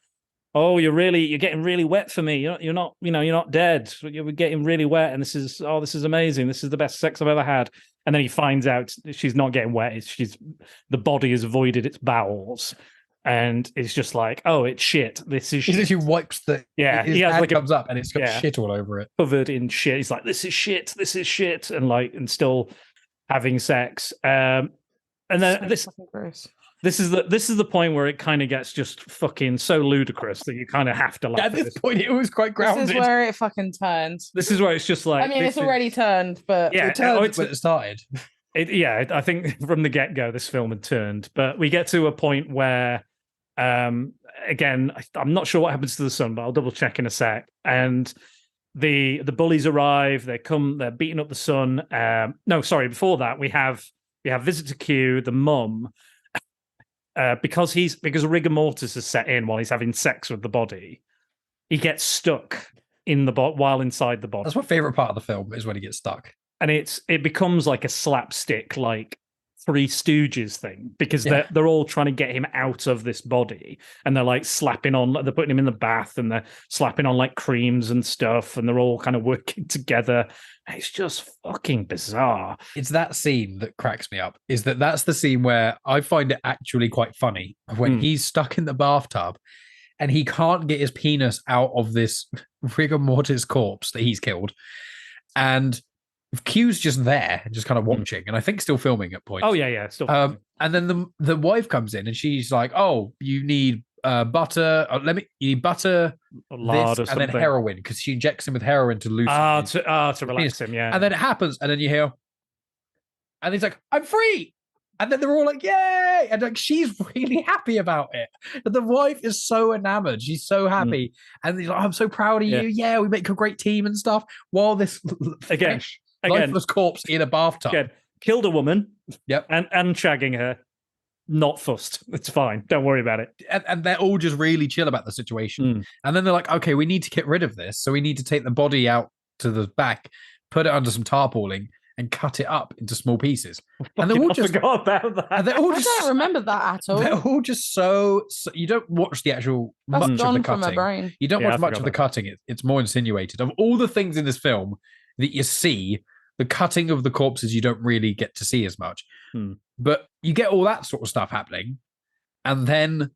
"Oh, you're getting really wet for me. You're not dead. You're getting really wet, and this is amazing. This is the best sex I've ever had." And then he finds out she's not getting wet. The body has voided its bowels, and it's just like, "Oh, it's shit. This is shit." He literally wipes his hand comes up, and it's got shit all over it, covered in shit. He's like, "This is shit. This is shit," and still having sex. And then so this, gross. This is the point where it kind of gets just fucking so ludicrous that you kind of have to laugh. At this point, it was quite grounded. This is where it fucking turns. This is where it's just like. I mean, it's already turned, but Yeah, it turned when it started. I think from the get-go, this film had turned. But we get to a point where, again, I'm not sure what happens to the son, but I'll double check in a sec. And the bullies arrive. They're beating up the son. No, sorry. Before that, we have visitor Q, the mum. Because rigor mortis is set in while he's having sex with the body, he gets stuck in the while inside the body. That's my favorite part of the film is when he gets stuck, and it becomes like a slapstick, like Three Stooges thing, because they're all trying to get him out of this body, and they're like slapping on, they're putting him in the bath, and they're slapping on like creams and stuff, and they're all kind of working together. It's just fucking bizarre. It's that scene that cracks me up. That's the scene where I find it actually quite funny when he's stuck in the bathtub and he can't get his penis out of this rigor mortis corpse that he's killed, and Q's just there, just kind of watching, and I think still filming at points. Oh yeah, still. And then the wife comes in and she's like, "Oh, you need butter. You need butter, lard, this, or and then heroin," because she injects him with heroin to loosen. To relax him, yeah. And then it happens, and then you hear, and he's like, "I'm free." And then they're all like, "Yay!" And like, she's really happy about it. And the wife is so enamored. She's so happy. And he's like, "I'm so proud of you. Yeah, we make a great team and stuff." While this again, lifeless corpse in a bathtub. Again, killed a woman. Yep. And shagging her. Not fussed. It's fine. Don't worry about it. And they're all just really chill about the situation. And then they're like, "Okay, we need to get rid of this. So we need to take the body out to the back, put it under some tarpaulin, and cut it up into small pieces." And they're all just forgot about that. And they're all I don't remember that at all. They're all just so you don't watch the actual That's much of gone the from my cutting. brain. You don't Yeah, I watch much forgot of the about cutting. It's more insinuated. Of all the things in this film that you see, the cutting of the corpses you don't really get to see as much. But you get all that sort of stuff happening. And then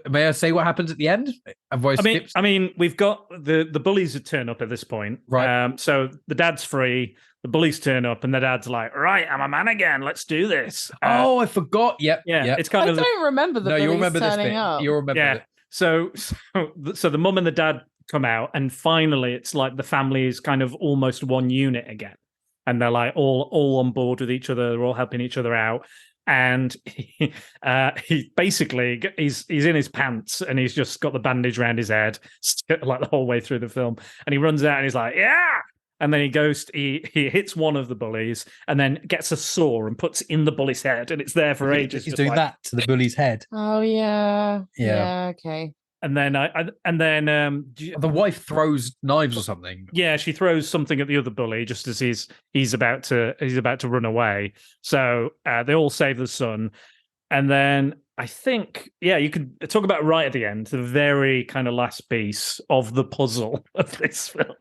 may I say what happens at the end? I mean, we've got the bullies that turn up at this point. Right. So the dad's free, the bullies turn up, and the dad's like, "Right, I'm a man again. Let's do this." I forgot. Yep. Yeah. It's kind I of don't remember the you remember this turning bit. up. You remember it. So the mum and the dad come out, and finally it's like the family is kind of almost one unit again. And they're like all on board with each other. They're all helping each other out. And he basically he's in his pants and he's just got the bandage around his head like the whole way through the film. And he runs out and he's like, "Yeah!" And then he hits one of the bullies and then gets a saw and puts it in the bully's head, and it's there for ages. He's doing that to the bully's head. Oh yeah. Okay. And then The wife throws knives or something. Yeah, she throws something at the other bully just as he's about to run away. So they all save the son, and then I think you could talk about right at the end, the very kind of last piece of the puzzle of this film.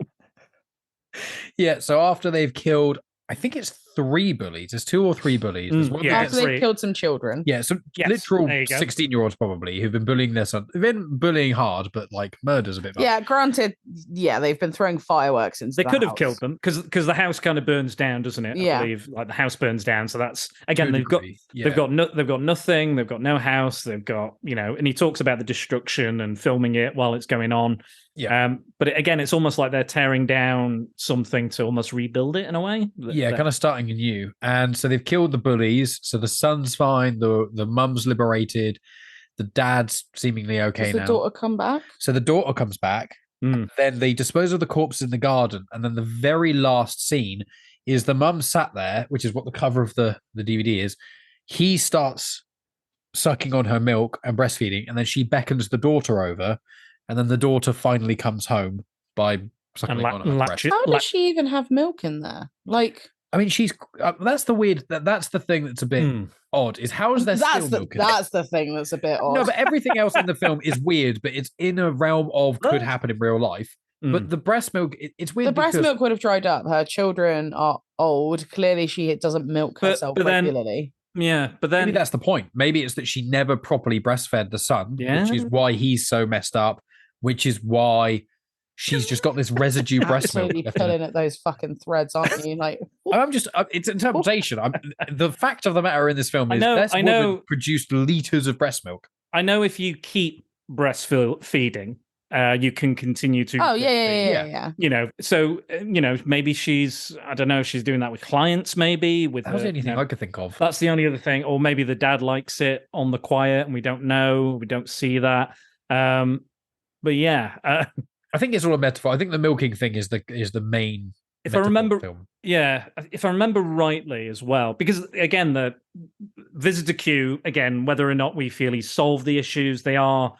Yeah. So after they've killed, I think it's 3 bullies. There's 2 or 3 bullies. There's one After they've killed some children. Yeah, some literal 16-year-olds probably who've been bullying their son. They've been bullying hard, but like murder's a bit much. Yeah, granted, they've been throwing fireworks into They could have killed them because the house kind of burns down, doesn't it? Yeah. I believe like the house burns down. So that's again they've got nothing. They've got no house. They've got and he talks about the destruction and filming it while it's going on. Yeah. But again, it's almost like they're tearing down something to almost rebuild it in a way. Yeah, kind of starting anew. And so they've killed the bullies. So the son's fine. The mum's liberated. The dad's seemingly okay now. Does the daughter come back? So the daughter comes back. And then they dispose of the corpses in the garden. And then the very last scene is the mum sat there, which is what the cover of the DVD is. He starts sucking on her milk and breastfeeding. And then she beckons the daughter over. And then the daughter finally comes home by suckling on her breast. How does she even have milk in there? Like, I mean, she's that's the weird. That's the thing that's a bit odd. Is how is there still milk? That's the thing that's a bit odd. No, but everything else in the film is weird. But it's in a realm of could happen in real life. But the breast milk, it's weird. The breast milk would have dried up. Her children are old. Clearly, she doesn't milk herself regularly. Yeah, but then maybe that's the point. Maybe it's that she never properly breastfed the son, Yeah. which is why he's so messed up. Which is why she's just got this residue breast milk. Absolutely pulling at those fucking threads, aren't you? Like, It's interpretation. The fact of the matter in this film is this woman produced liters of breast milk. I know if you keep breastfeeding, you can continue to. Oh yeah. You know, so maybe she's doing that with clients. Maybe with that was the only thing I could think of. That's the only other thing, or maybe the dad likes it on the quiet, and we don't know. We don't see that. But yeah, I think it's all a metaphor. I think the milking thing is the main. If I remember, film. If I remember rightly as well, because again, the visitor Q, again, whether or not we feel he solved the issues, they are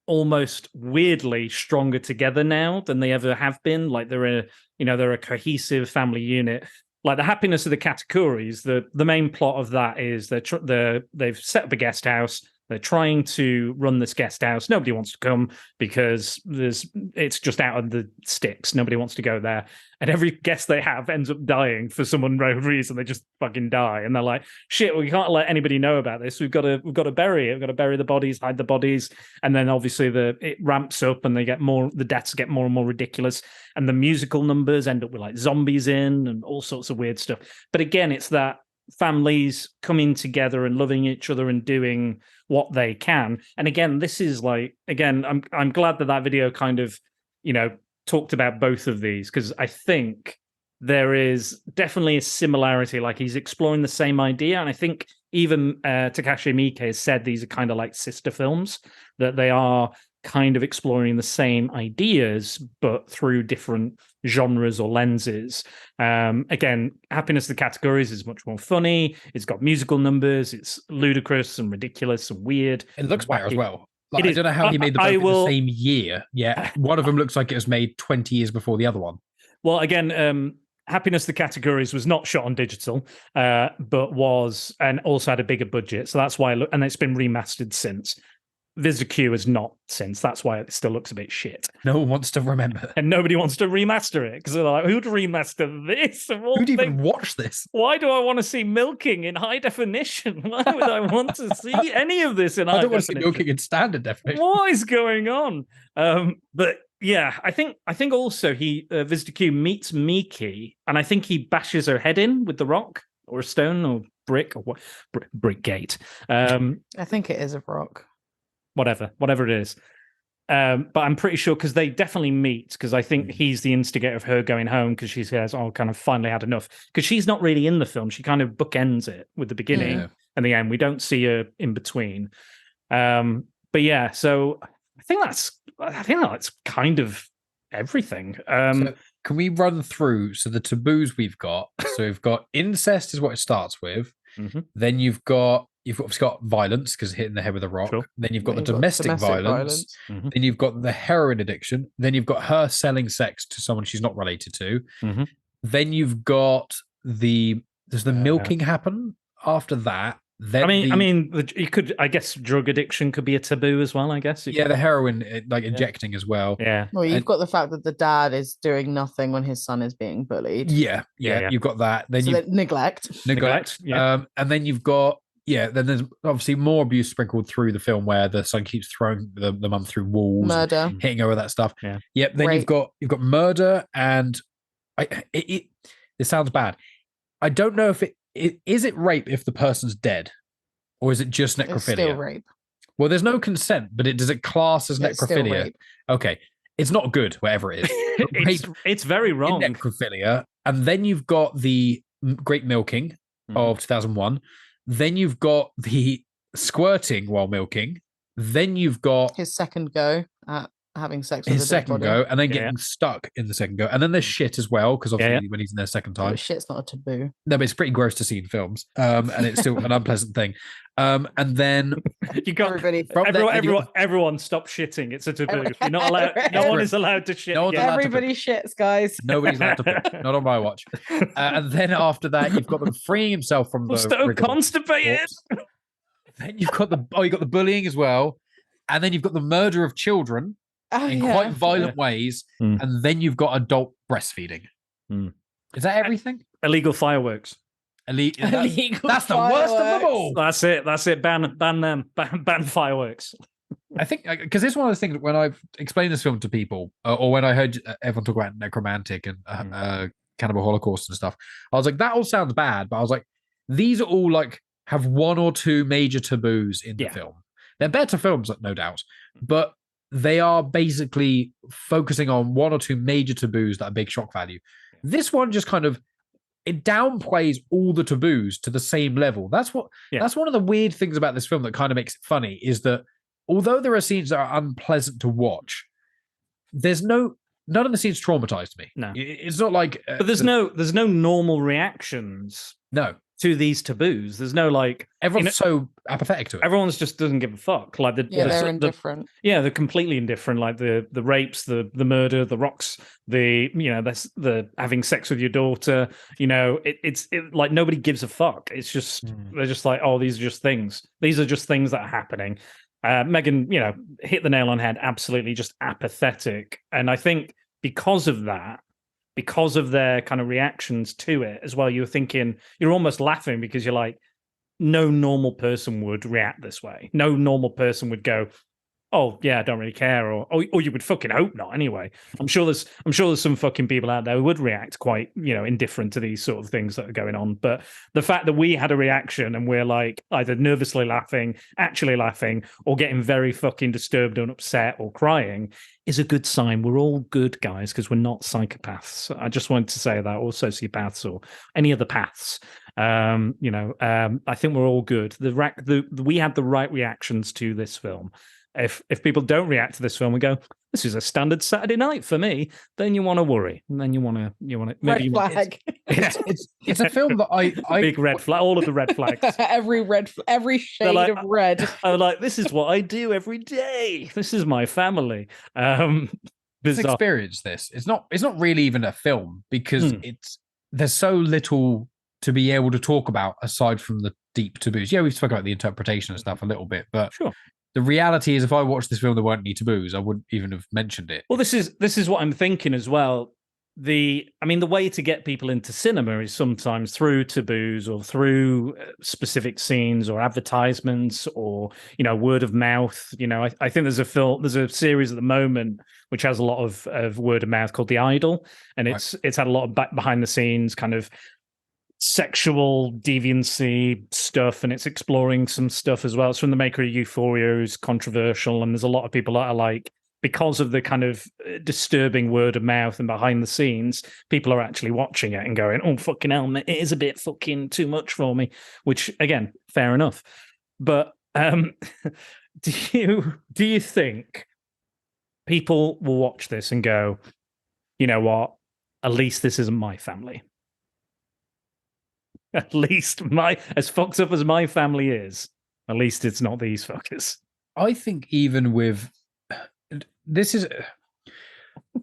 almost weirdly stronger together now than they ever have been. Like they're a cohesive family unit. Like the happiness of the Katakuris, the main plot of that is they've set up a guest house. They're trying to run this guest house. Nobody wants to come because it's just out of the sticks. Nobody wants to go there. And every guest they have ends up dying for some unknown reason. They just fucking die. And they're like, shit, we can't let anybody know about this. We've got to bury it. We've got to bury the bodies, hide the bodies. And then obviously it ramps up and the deaths get more and more ridiculous. And the musical numbers end up with like zombies in and all sorts of weird stuff. But again, it's that families coming together and loving each other and doing what they can. And again, this is like, I'm glad that video kind of, talked about both of these, because I think there is definitely a similarity. Like he's exploring the same idea. And I think even Takashi Miike has said these are kind of like sister films, that they are kind of exploring the same ideas, but through different genres or lenses. Again, Happiness of the Katakuris is much more funny. It's got musical numbers. It's ludicrous and ridiculous and weird. It looks better as well. Like, I don't know how he made the both in the same year. Yeah, one of them looks like it was made 20 years before the other one. Well, again, Happiness of the Katakuris was not shot on digital, but was, and also had a bigger budget. So that's why, and it's been remastered since. Visitor Q is not since. That's why it still looks a bit shit. No one wants to remember. And nobody wants to remaster it because they're like, who'd remaster this? Who'd even watch this? Why do I want to see milking in high definition? Why would I want to see any of this in high definition? I don't want to see milking in standard definition. What is going on? But yeah, I think also Visitor Q meets Miike, and I think he bashes her head in with the rock or a stone or brick or what? Brick gate. I think it is a rock. Whatever it is. But I'm pretty sure, because they definitely meet, because I think he's the instigator of her going home, because she says, kind of finally had enough. Because she's not really in the film. She kind of bookends it with the beginning and the end. We don't see her in between. But yeah, so I think that's kind of everything. So can we run through the taboos we've got? So we've got incest is what it starts with. Mm-hmm. Then you've obviously got violence, because hitting the head with a rock. Sure. Then you've got the domestic violence. Mm-hmm. Then you've got the heroin addiction. Then you've got her selling sex to someone she's not related to. Mm-hmm. Then you've got does the milking happen after that? Then you could, I guess, drug addiction could be a taboo as well, I guess. The heroin, like injecting as well. Yeah. Well, you've got the fact that the dad is doing nothing when his son is being bullied. Yeah. You've got that. Then neglect. Yeah. And then you've got, then there's obviously more abuse sprinkled through the film, where the son keeps throwing the mum through walls, murder, hitting her with that stuff. Yeah. Yep. Then rape. you've got murder, and it sounds bad. I don't know if is it rape if the person's dead, or is it just necrophilia? It's still rape. Well, there's no consent, but does it class as necrophilia? Okay, it's not good, whatever it is. It's very wrong. Necrophilia, and then you've got the great milking of 2001. Then you've got the squirting while milking. Then you've got his second go at having sex with his second go, and then getting stuck in the second go. And then there's shit as well, because obviously when he's in there second time. Shit's not a taboo. No, but it's pretty gross to see in films. And it's still an unpleasant thing. And then you got everyone stop shitting. It's a taboo. You're not allowed. No one is allowed to shit. Everybody shits, guys. Nobody's allowed to put. Not on my watch. And then after that, you've got them freeing himself from the. So constipated. Then you've got the bullying as well, and then you've got the murder of children in quite violent ways, and then you've got adult breastfeeding. Is that everything? Illegal fireworks. Illegal. That's the worst of them all. That's it. Ban them. Ban fireworks. I think because this is one of those things when I've explained this film to people, or when I heard everyone talk about Necromantic and Cannibal Holocaust and stuff, I was like, that all sounds bad, but I was like, these are all like have one or two major taboos in the film. They're better films, no doubt, but they are basically focusing on one or two major taboos that are big shock value. This one just kind of it downplays all the taboos to the same level. That's one of the weird things about this film that kind of makes it funny is that although there are scenes that are unpleasant to watch, none of the scenes traumatized me. No, it's not like. But there's no normal reactions. No. To these taboos, there's no like everyone's so apathetic to it. Everyone's just doesn't give a fuck. Like they're indifferent. They're completely indifferent. Like the rapes, the murder, the rocks, the having sex with your daughter. It's like nobody gives a fuck. It's just they're just like, oh, these are just things. These are just things that are happening. Megan, hit the nail on the head. Absolutely, just apathetic. And I think because of that. Because of their kind of reactions to it as well, you're almost laughing because you're like, no normal person would react this way. No normal person would go, oh yeah, I don't really care, or you would fucking hope not. Anyway, I'm sure there's some fucking people out there who would react quite indifferent to these sort of things that are going on. But the fact that we had a reaction and we're like either nervously laughing, actually laughing, or getting very fucking disturbed and upset or crying is a good sign. We're all good guys because we're not psychopaths. I just wanted to say that, or sociopaths, or any other paths. I think we're all good. We had the right reactions to this film. If people don't react to this film, we go, this is a standard Saturday night for me. Then you want to worry, and then you want to maybe red flag. It's a film that I big red flag, all of the red flags, every shade of red. I'm like, this is what I do every day. This is my family. Let's experience this. It's not really even a film because there's so little to be able to talk about aside from the deep taboos. Yeah, we've spoken about the interpretation and stuff a little bit, but sure. The reality is, if I watched this film, there weren't any taboos. I wouldn't even have mentioned it. Well, this is what I'm thinking as well. The way to get people into cinema is sometimes through taboos or through specific scenes or advertisements or word of mouth. I think there's a series at the moment which has a lot of word of mouth called The Idol, and it's had a lot of behind the scenes kind of sexual deviancy stuff, and it's exploring some stuff as well. It's from the maker of Euphoria, who's controversial, and there's a lot of people that are like, because of the kind of disturbing word of mouth and behind the scenes, people are actually watching it and going, oh, fucking hell, it is a bit fucking too much for me, which, again, fair enough. But do you think people will watch this and go, you know what, at least this isn't my family? At least as fucked up as my family is, at least it's not these fuckers. I think even with this is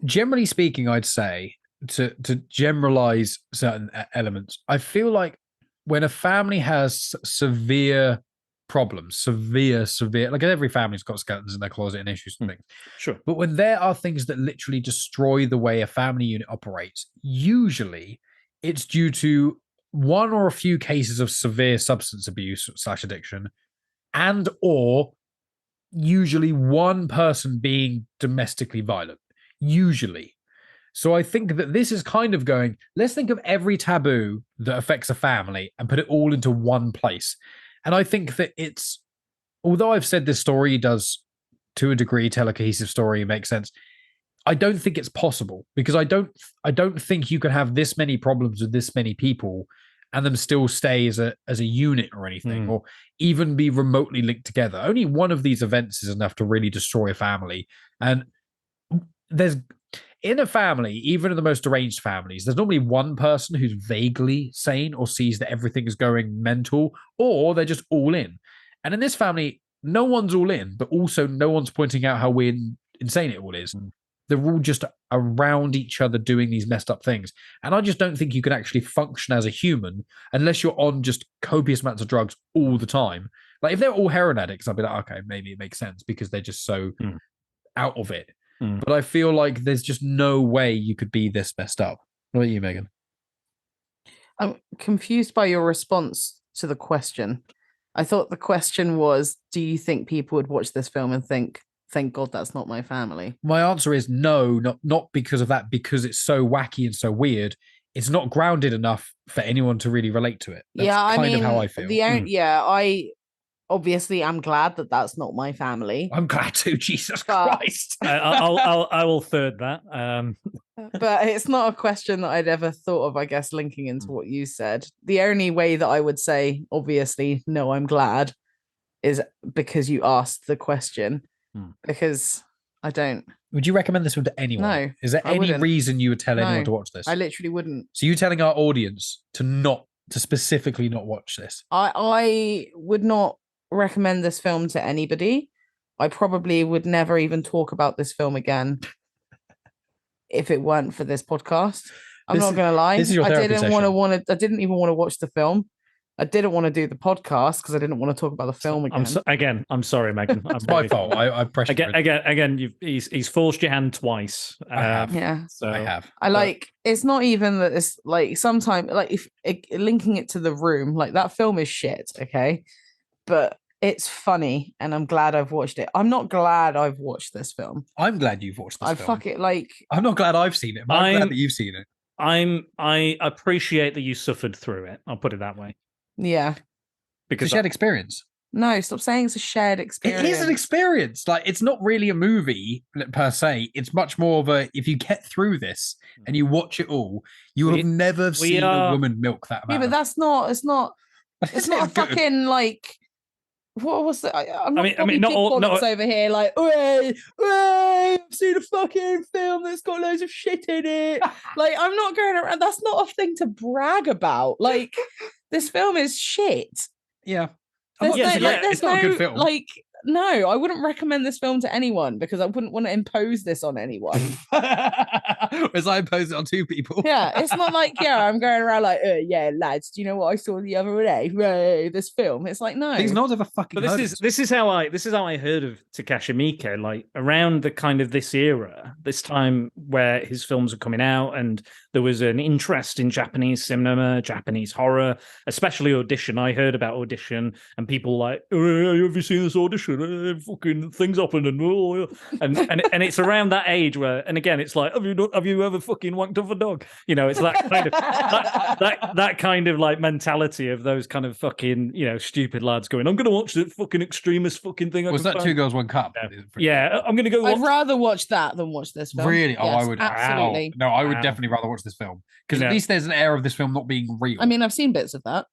generally speaking, I'd say to generalize certain elements. I feel like when a family has severe problems, severe, like every family's got skeletons in their closet and issues and things. Sure. But when there are things that literally destroy the way a family unit operates, usually it's due to one or a few cases of severe substance abuse / addiction, and or usually one person being domestically violent, usually. So I think that this is kind of going, let's think of every taboo that affects a family and put it all into one place. And I think that although I've said this story does to a degree tell a cohesive story and make sense, I don't think it's possible, because I don't think you can have this many problems with this many people and them still stay as a unit or anything, or even be remotely linked together. Only one of these events is enough to really destroy a family. And in a family, even in the most deranged families, there's normally one person who's vaguely sane or sees that everything is going mental, or they're just all in. And in this family, no one's all in, but also no one's pointing out how weird and insane it all is. They're all just around each other doing these messed up things. And I just don't think you can actually function as a human unless you're on just copious amounts of drugs all the time. Like if they're all heroin addicts, I'd be like, okay, maybe it makes sense because they're just so out of it. But I feel like there's just no way you could be this messed up. What about you, Megan? I'm confused by your response to the question. I thought the question was, do you think people would watch this film and think, thank God that's not my family? My answer is no, not because of that, because it's so wacky and so weird. It's not grounded enough for anyone to really relate to it. That's kind of how I feel. I obviously am glad that that's not my family. I'm glad too, Jesus But- Christ. I will third that. But it's not a question that I'd ever thought of, I guess, linking into what you said. The only way that I would say, obviously, no, I'm glad, is because you asked the question. Because I don't. Would you recommend this one to anyone? No, Is there I any wouldn't. reason you would tell anyone No, to watch this? I literally wouldn't. So you telling our audience to specifically not watch this? I would not recommend this film to anybody. I probably would never even talk about this film again if it weren't for this podcast. I'm not gonna lie. This is your therapy I didn't session. I didn't even want to watch the film. I didn't want to do the podcast because I didn't want to talk about the film again. I'm sorry, Megan. It's my fault. I pressured Again. He's forced your hand twice. I have. Yeah. So I have. It's not even that it's like sometimes like if linking it to The Room, like that film is shit, okay? But it's funny and I'm glad I've watched it. I'm not glad I've watched this film. I'm glad you've watched this film. I'm not glad I've seen it, but I'm glad that you've seen it. I appreciate that you suffered through it. I'll put it that way. Yeah. Because it's a shared experience. No, stop saying it's a shared experience. It is an experience. Like, it's not really a movie per se. It's much more of a, if you get through this and you watch it all, you will have never seen a woman milk that amount. Yeah, but it's not a fucking like, what was that? I'm not not all over here like, hey, I've seen a fucking film that's got loads of shit in it. Like, I'm not going around. That's not a thing to brag about. Like, this film is shit. Yeah. It's not a good film. Like, no, I wouldn't recommend this film to anyone because I wouldn't want to impose this on anyone. As I impose it on two people. Yeah, it's not like, I'm going around like, yeah, lads, do you know what I saw the other day? This film. It's like, no. He's not ever fucking. But this is how I heard of Takashi Miike, like around the kind of this era, this time where his films are coming out, and there was an interest in Japanese cinema, Japanese horror, especially Audition. I heard about Audition, and people like, have you seen this Audition? Fucking things happen, and it's around that age where, and again, it's like, have you ever fucking wanked off a dog? You know, it's that kind of that kind of like mentality of those kind of fucking, you know, stupid lads going, I'm gonna watch the fucking extremist fucking thing. Was that Two Girls One Cup? Yeah, I'm gonna go. I'd rather watch that than watch this film. Really? Oh, yes, I would absolutely. No, I would definitely rather watch this film because at least there's an air of this film not being real. I mean, I've seen bits of that.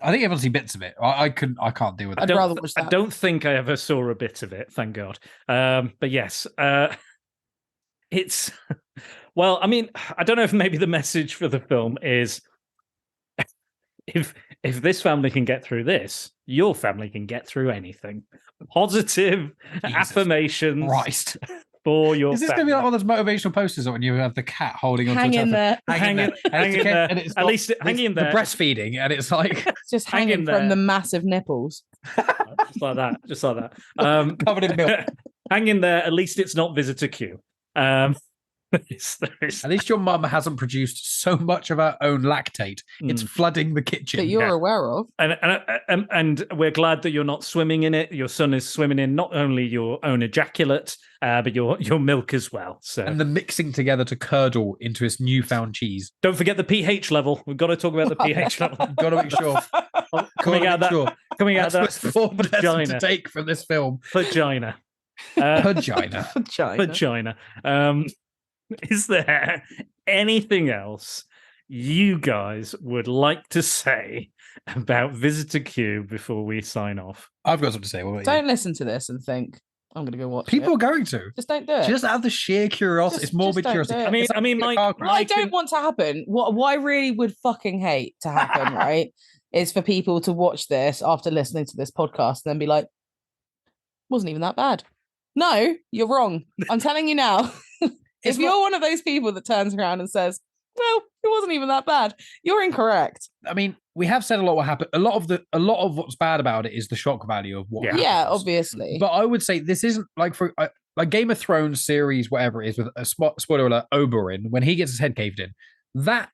I think everyone's seen bits of it. I can't deal with it. I'd rather watch that. I don't think I ever saw a bit of it, thank God. But yes, it's well, I mean, I don't know if maybe the message for the film is if this family can get through this, your family can get through anything. Positive affirmations. Christ. For your Is this family. going to be like one of those motivational posters when you have the cat holding on hang to in there. Hang in there. At least hang in there. The breastfeeding, and it's like just hanging from the massive nipples. Just like that. Covered in milk. Hang in there. At least it's not visitor Q. At least your mum hasn't produced so much of her own lactate. It's flooding the kitchen. That you're aware of. And we're glad that you're not swimming in it. Your son is swimming in not only your own ejaculate, but your milk as well. So, and the mixing together to curdle into his newfound cheese. Don't forget the pH level. We've got to talk about the pH level. We've got to make sure. Coming out that vagina to take from this film. Vagina. Vagina. Is there anything else you guys would like to say about Visitor Q before we sign off? I've got something to say. What about Don't listen to this and think, I'm going to go watch People it. are going to. Just don't do it. Just out of the sheer curiosity. It's morbid curiosity. I mean, Mike, what I don't want to happen, what I really would fucking hate to happen, right, is for people to watch this after listening to this podcast and then be like, wasn't even that bad. No, you're wrong. I'm telling you now. If you're one of those people that turns around and says, well, it wasn't even that bad, you're incorrect. I mean, we have said a lot what happened. A lot of what's bad about it is the shock value of what happens. Yeah, obviously. But I would say this isn't like for like Game of Thrones series, whatever it is, with a spoiler alert, Oberyn, when he gets his head caved in, that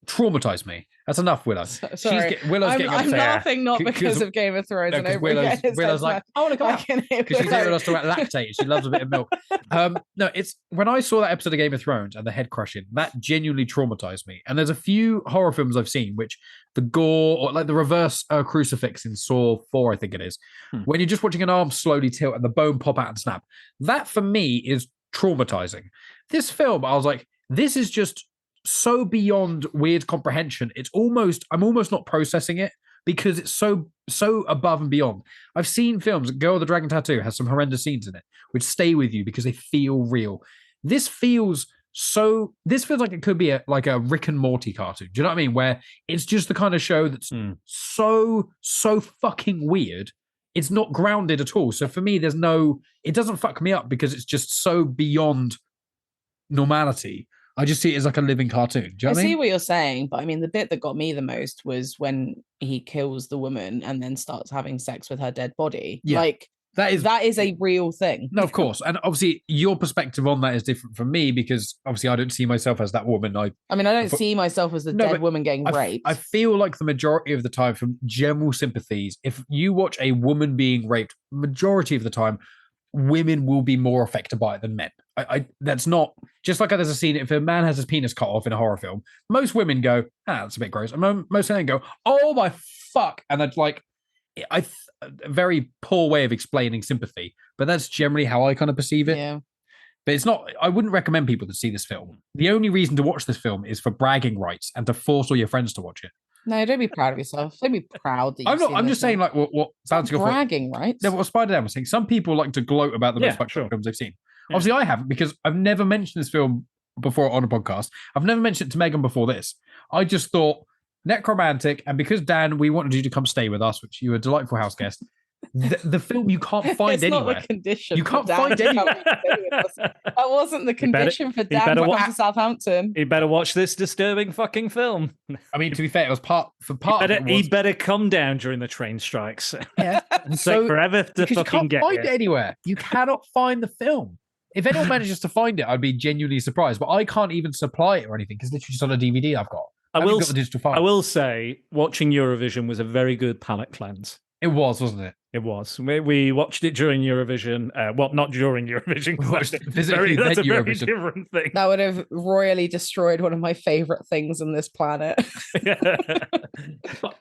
traumatized me. That's enough, Willow. Sorry. Willow's I'm getting upset. laughing not because of Game of Thrones. No, and because over Willow's like, I want to come out. Because she's hearing us talk about lactate. She loves a bit of milk. No, it's when I saw that episode of Game of Thrones and the head crushing, that genuinely traumatized me. And there's a few horror films I've seen which the gore or like the reverse crucifix in Saw 4, I think it is, when you're just watching an arm slowly tilt and the bone pop out and snap. That for me is traumatizing. This film, I was like, this is just so beyond weird comprehension. I'm almost not processing it because it's so above and beyond. I've seen films. Girl with the Dragon Tattoo has some horrendous scenes in it which stay with you because they feel real. This feels like it could be like a Rick and Morty cartoon. Do you know what I mean? Where it's just the kind of show that's so fucking weird. It's not grounded at all. So for me, it doesn't fuck me up because it's just so beyond normality. I just see it as like a living cartoon. Do you know what I mean? See what you're saying, but I mean, the bit that got me the most was when he kills the woman and then starts having sex with her dead body. Yeah, like that is a real thing. No, of course, and obviously your perspective on that is different from me because obviously I don't see myself as that woman. I don't see myself as the dead woman getting raped. I feel like the majority of the time, from general sympathies, if you watch a woman being raped, majority of the time, women will be more affected by it than men. That's not just like there's a scene if a man has his penis cut off in a horror film. Most women go, that's a bit gross. And most men go, oh my fuck, and that's like, a very poor way of explaining sympathy, but that's generally how I kind of perceive it. Yeah. But it's not. I wouldn't recommend people to see this film. The only reason to watch this film is for bragging rights and to force all your friends to watch it. No, don't be proud of yourself. Don't be proud that you've I'm not. I'm just saying, like, what bouncing off bragging, right? No, what Spider-Man was saying. Some people like to gloat about the most fucked up films they've seen. Yeah. Obviously, I haven't because I've never mentioned this film before on a podcast. I've never mentioned it to Megan before this. I just thought Necromantic, and because Dan, we wanted you to come stay with us, which you were a delightful house guest. The film you can't find anywhere. Not the condition. You can't find anywhere. That wasn't the condition for Dan to come to Southampton. He better watch this disturbing fucking film. I mean, to be fair, it was part. He better come down during the train strikes. Yeah, it's like forever to fucking get. You can't find it anywhere. You cannot find the film. If anyone manages to find it, I'd be genuinely surprised. But I can't even supply it or anything because literally just on a DVD I've got. I will say, watching Eurovision was a very good palate cleanse. It was, wasn't it? It was. We watched it during Eurovision. Well, not during Eurovision. That's a very different thing. That would have royally destroyed one of my favorite things on this planet.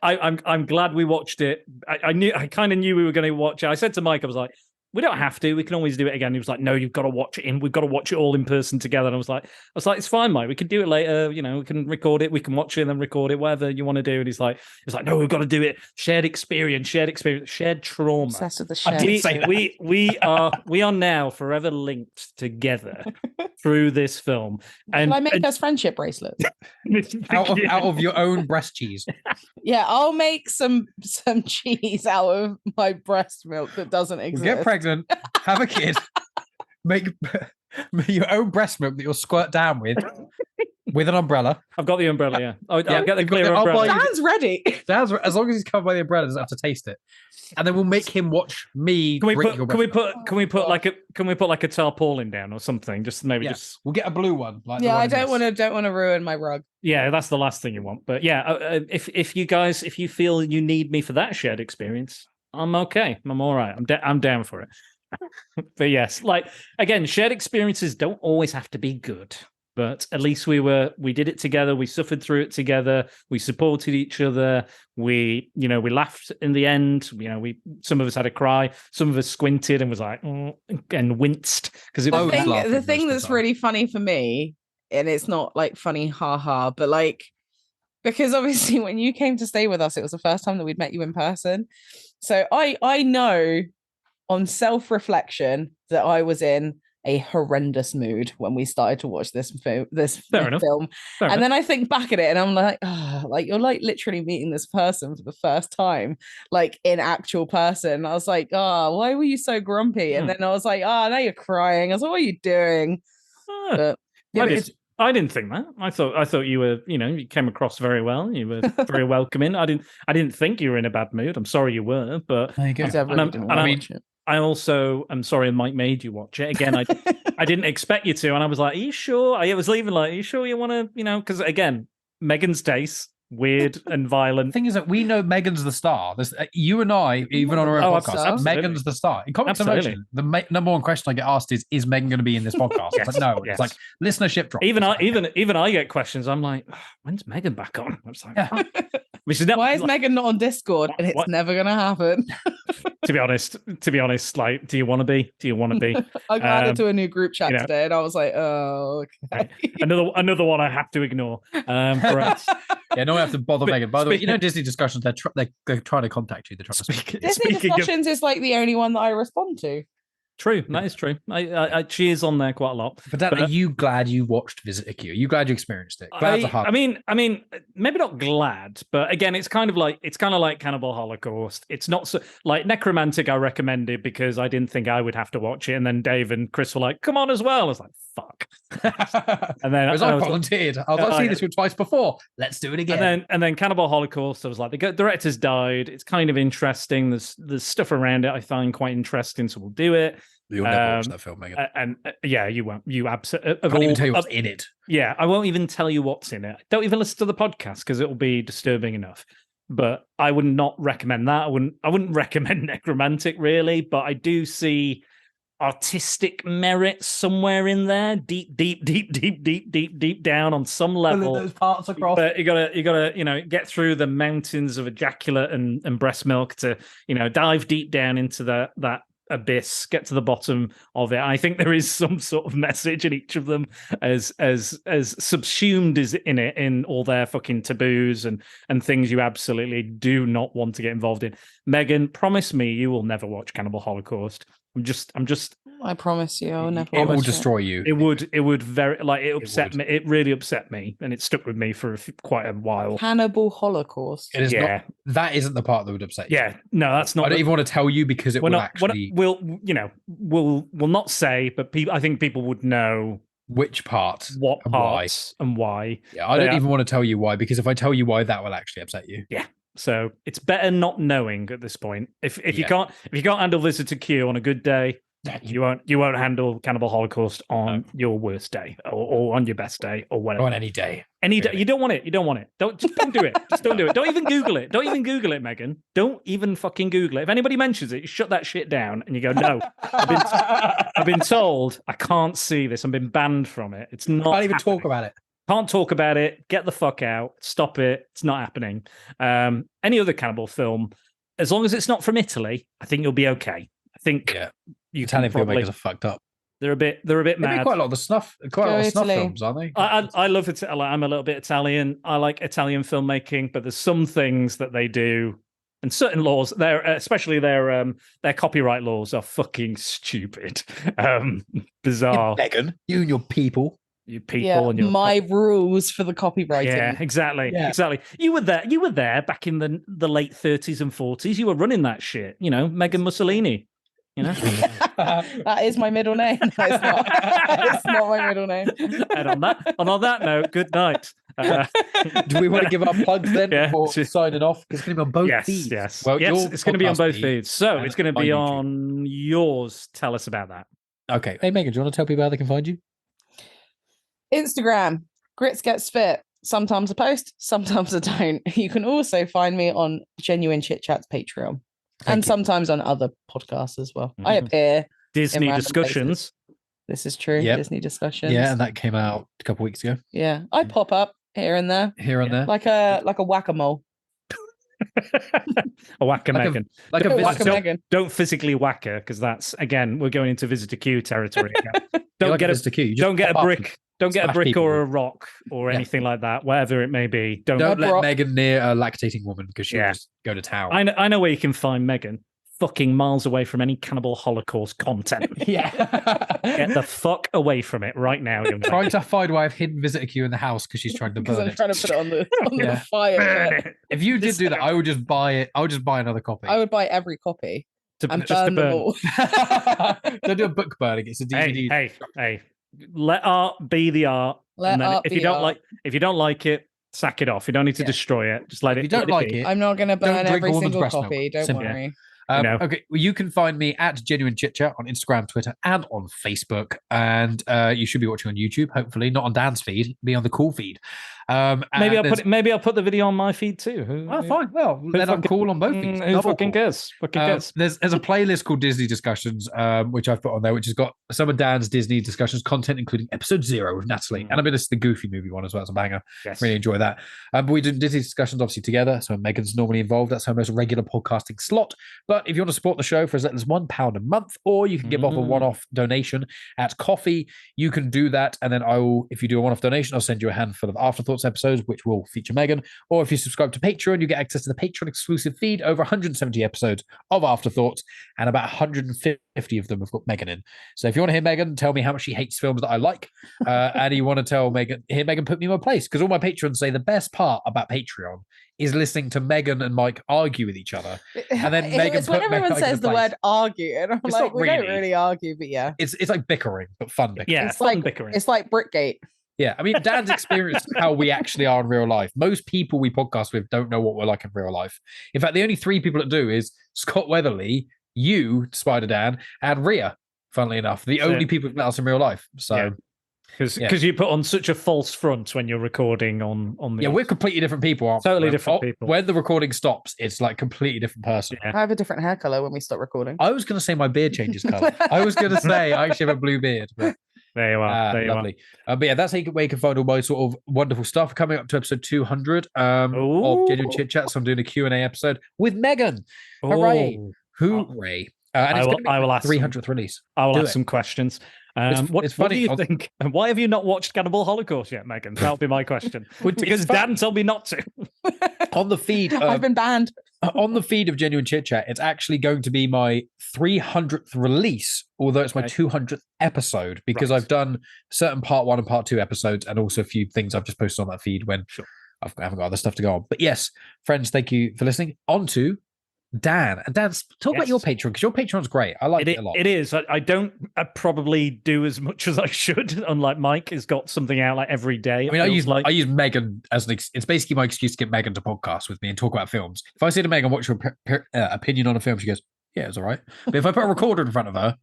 I'm glad we watched it. I kind of knew we were going to watch it. I said to Mike, I was like, we don't have to. We can always do it again. He was like, no, you've got to watch it. We've got to watch it all in person together. And I was like, it's fine, Mike. We can do it later. You know, we can record it. We can watch it and then record it, whatever you want to do. And he's like, no, we've got to do it. Shared experience, shared trauma. Obsessed with the shared. We are now forever linked together through this film. And Shall I make us friendship bracelets? out of your own breast cheese. Yeah, I'll make some cheese out of my breast milk that doesn't exist. Get pregnant. Have a kid, make your own breast milk that you'll squirt down with an umbrella. I've got the umbrella, yeah. I'll get the clear umbrella. Dan's ready. Dan's, as long as he's covered by the umbrella, doesn't have to taste it. And then we'll make him watch me. Can we put like a tarpaulin down or something? We'll get a blue one. I don't want to ruin my rug. Yeah, that's the last thing you want. But yeah, if you feel you need me for that shared experience, I'm okay. I'm all right. I'm down for it. But yes, like again, shared experiences don't always have to be good. But at least we did it together. We suffered through it together. We supported each other. We laughed in the end. Some of us had a cry. Some of us squinted and was like, and winced because it was the thing that's really funny for me, and it's not like funny, haha, but like, because obviously when you came to stay with us, it was the first time that we'd met you in person. So I know on self-reflection that I was in a horrendous mood when we started to watch this film. Then I think back at it and I'm like, like you're like literally meeting this person for the first time, like in actual person. I was like, why were you so grumpy? And then I was like, now you're crying. I was like, what are you doing? But, I didn't think that. I thought you were, you came across very well. You were very welcoming. I didn't think you were in a bad mood. I'm sorry you were, but there you go. I also am sorry Mike made you watch it. Again, I didn't expect you to. And I was like, are you sure? I was leaving like, are you sure you want to, because again, Megan's taste, weird and The violent. thing is that we know Megan's the star. There's, you and I, even on our own podcast, absolutely. Megan's the star. In Comics in Absolutely. Motion, the number one question I get asked is Megan going to be in this podcast? Yes, But no, yes. it's like listenership drop. Even I get questions. I'm like, when's Megan back on? I was like, Yeah. "Fuck." Which is Why is Megan not on Discord? And it's What? never gonna happen. to be honest, like, do you want to be? Do you want to be? I got added to a new group chat you know. today, and I was like, oh, okay. Another one I have to ignore. For us. Yeah, no one have to bother Megan. By the way, you know speaking- Disney discussions, they're trying to contact you. They're trying to speak. Disney Speaking of, discussions is like the only one that I respond to. true, that is true. She is on there quite a lot. But Dan, are you glad you watched Visit a Q? Are you glad you experienced it? Glad to have. I mean, maybe not glad, but again, it's kind of like Cannibal Holocaust. It's not so like Necromantic. I recommended because I didn't think I would have to watch it, and then Dave and Chris were like, "Come on as well." I was like, "Fuck," and then Because I volunteered. I've seen this one twice before. Let's do it again. And then Cannibal Holocaust. I was like, the director's died. It's kind of interesting. There's stuff around it I find quite interesting, so we'll do it. You'll never watch that film, Megan. And yeah, you won't. You absolutely. I can't even tell you what's in it. Yeah, I won't even tell you what's in it. Don't even listen to the podcast because it will be disturbing enough. But I would not recommend that. I wouldn't recommend Necromantic really. But I do see artistic merit somewhere in there, deep down on some level. Those parts across. But you gotta get through the mountains of ejaculate and breast milk to dive deep down into that abyss, get to the bottom of it. I think there is some sort of message in each of them, as subsumed is in it, in all their fucking taboos and things you absolutely do not want to get involved in. Megan, promise me you will never watch Cannibal Holocaust. I'm just I promise you, I'll never. It will watch destroy you. It would very it upset me. It really upset me, and it stuck with me for quite a while. Cannibal Holocaust. It is not. That isn't the part that would upset you. Yeah, no, that's not. I don't even want to tell you because it will actually. We'll not say, but I think people would know which part, what and parts, and why. Yeah, I don't even want to tell you why, because if I tell you why, that will actually upset you. Yeah. So it's better not knowing at this point. If you can't handle Visitor Q on a good day, you won't handle Cannibal Holocaust on your worst day or on your best day or whatever. Or on any day. Any day. You don't want it. You don't want it. Don't do it. Just don't do it. Don't even Google it. Don't even Google it, Megan. Don't even fucking Google it. If anybody mentions it, you shut that shit down and you go, no. I've been told I can't see this. I've been banned from it. It's not. Can't even talk about it. Can't talk about it. Get the fuck out. Stop it. It's not happening. Any other cannibal film, as long as it's not from Italy, I think you'll be okay. I think Italian filmmakers are fucked up. They're a bit mad. Quite a lot of snuff films, aren't they? I love it. I'm a little bit Italian. I like Italian filmmaking, but there's some things that they do, and certain laws, especially their copyright laws, are fucking stupid, bizarre. Megan, you and your people. You people and your my rules for the copywriting. Yeah, exactly. You were there back in the late 30s and 40s. You were running that shit. Megan Mussolini. That is my middle name. No, it's not. It's not my middle name. And on that note, good night. Do we want to give our plugs then before signing off? Because it's going to be on both feeds. Yes. Well, yes, it's going to be on both feed feeds. So it's going to be on yours. Tell us about that. Okay. Hey, Megan, do you want to tell people how they can find you? Instagram, Grits Gets Fit. Sometimes I post, sometimes I don't. You can also find me on Genuine Chit Chats Patreon. And sometimes on other podcasts as well. I appear Disney Discussions. Places. This is true. Yep. Disney Discussions. Yeah, and that came out a couple of weeks ago. Yeah, I pop up here and there. Here and there. Like a whack-a-mole. A whacker Megan. Megan. Don't physically whack her, because that's, again, we're going into Visitor Q territory. Don't get a brick. Don't get a brick people. Or a rock or anything like that, whatever it may be. Don't let Megan near a lactating woman, because she'll just go to town. I know where you can find Megan. Fucking miles away from any Cannibal Holocaust content. Yeah. Get the fuck away from it right now. Trying to find why I've hidden Visitor Q in the house because she's trying to burn it. I'm trying to put it on the fire. If you did do that, I would just buy it. I would just buy another copy. I would buy every copy. And burn them all. Don't do a book burning. It's a DVD. Hey. Let art be the art. If you don't like it, sack it off. You don't need to destroy it. Just let it. If you don't like it, I'm not going to burn every single copy. Don't worry. Okay, well, you can find me at Genuine Chit Chat on Instagram, Twitter, and on Facebook. And you should be watching on YouTube, hopefully, not on Dan's feed, be on the cool feed. Maybe I'll put the video on my feed too. Oh, fine. Well, then I'm cool on both feeds. Who fucking cares? There's a playlist called Disney Discussions, which I've put on there, which has got some of Dan's Disney Discussions content, including episode 0 with Natalie. And I've been listening to the Goofy movie one as well. It's a banger. Yes. Really enjoy that. But we do Disney Discussions obviously together. So Megan's normally involved. That's her most regular podcasting slot. But if you want to support the show for as little as £1 a month, or you can give off a one-off donation at Coffee, you can do that. And then I will, if you do a one-off donation, I'll send you a handful of Afterthoughts episodes, which will feature Megan. Or if you subscribe to Patreon, you get access to the Patreon exclusive feed, over 170 episodes of Afterthoughts, and about 150 of them have got Megan in. So if you want to hear Megan tell me how much she hates films that I like, and you want to hear Megan put me in my place, because all my patrons say the best part about Patreon is listening to Megan and Mike argue with each other. And then Megan it's when everyone says the word argue, and I'm it's like, we don't really argue, but yeah. It's like bickering, but fun bickering. Yeah, it's fun like bickering. It's like Brickgate. Yeah, I mean, Dan's experienced how we actually are in real life. Most people we podcast with don't know what we're like in real life. In fact, the only 3 people that do is Scott Weatherly, you, Spider Dan, and Rhea, funnily enough. The only people who've met us in real life. So, because you put on such a false front when you're recording on the... Yeah, we're completely different people, aren't we? Totally different people. When the recording stops, it's like completely different person. Yeah. I have a different hair color when we stop recording. I was going to say my beard changes color. I was going to say I actually have a blue beard, but... There you are. There you lovely. But yeah, that's how you can find all my sort of wonderful stuff. Coming up to episode 200 of Genuine Chit Chat. So I'm doing a Q&A episode with Megan. Hooray. Hooray. And I will ask 300th release. I will ask some questions. What do you think? And why have you not watched Cannibal Holocaust yet, Megan? That'll be my question. Because Dan told me not to. On the feed. I've been banned. On the feed of Genuine Chit Chat, it's actually going to be my 300th release, although it's my 200th episode, because I've done certain part 1 and part 2 episodes, and also a few things I've just posted on that feed when I haven't got other stuff to go on. But yes, friends, thank you for listening. On to Dan. And Dan, talk about your Patreon, because your Patreon's great. I like it a lot. It is. I don't probably do as much as I should, unlike Mike has got something out like every day. I mean, I use Megan as it's basically my excuse to get Megan to podcast with me and talk about films. If I say to Megan, what's your opinion on a film? She goes, yeah, it's all right. But if I put a recorder in front of her,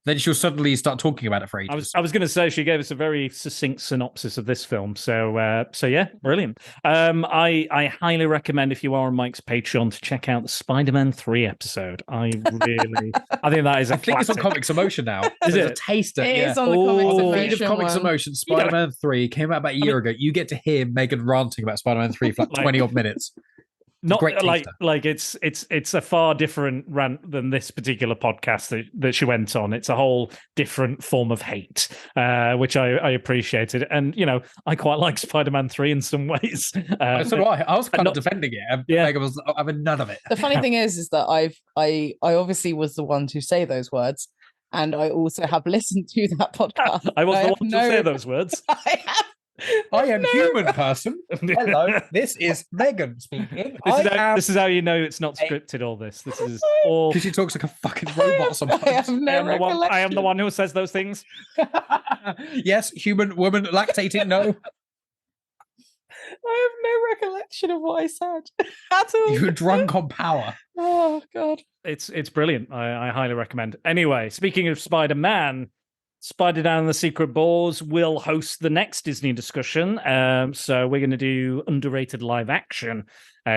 then she'll suddenly start talking about it for ages. I was going to say she gave us a very succinct synopsis of this film. So yeah, brilliant. I highly recommend, if you are on Mike's Patreon, to check out the Spider-Man 3 episode. I think that is. I think it's on Comics Emotion now. Is it? A taster. It is on the Comics Emotion. Feed of Comics Emotion. Spider-Man 3 came out about a year ago. You get to hear Megan ranting about Spider-Man 3 for like 20 odd minutes. Not like it's a far different rant than this particular podcast that she went on. It's a whole different form of hate, which I appreciated. And I quite like Spider-Man 3 in some ways. So do I. I was kind of defending it. And Megan was having none of it. The funny thing is that I obviously was the one to say those words, and I also have listened to that podcast. I was the one to say those words. I am human person. Hello, this is Megan speaking. This is how you know it's not scripted. All this is all because she talks like a fucking robot sometimes. I am the one who says those things. Yes, human woman lactating. No, I have no recollection of what I said at all. You were drunk on power. Oh God, it's brilliant. I highly recommend. Anyway, speaking of Spider-Man, Spider Dan and the Secret Balls will host the next Disney discussion. So we're going to do underrated live action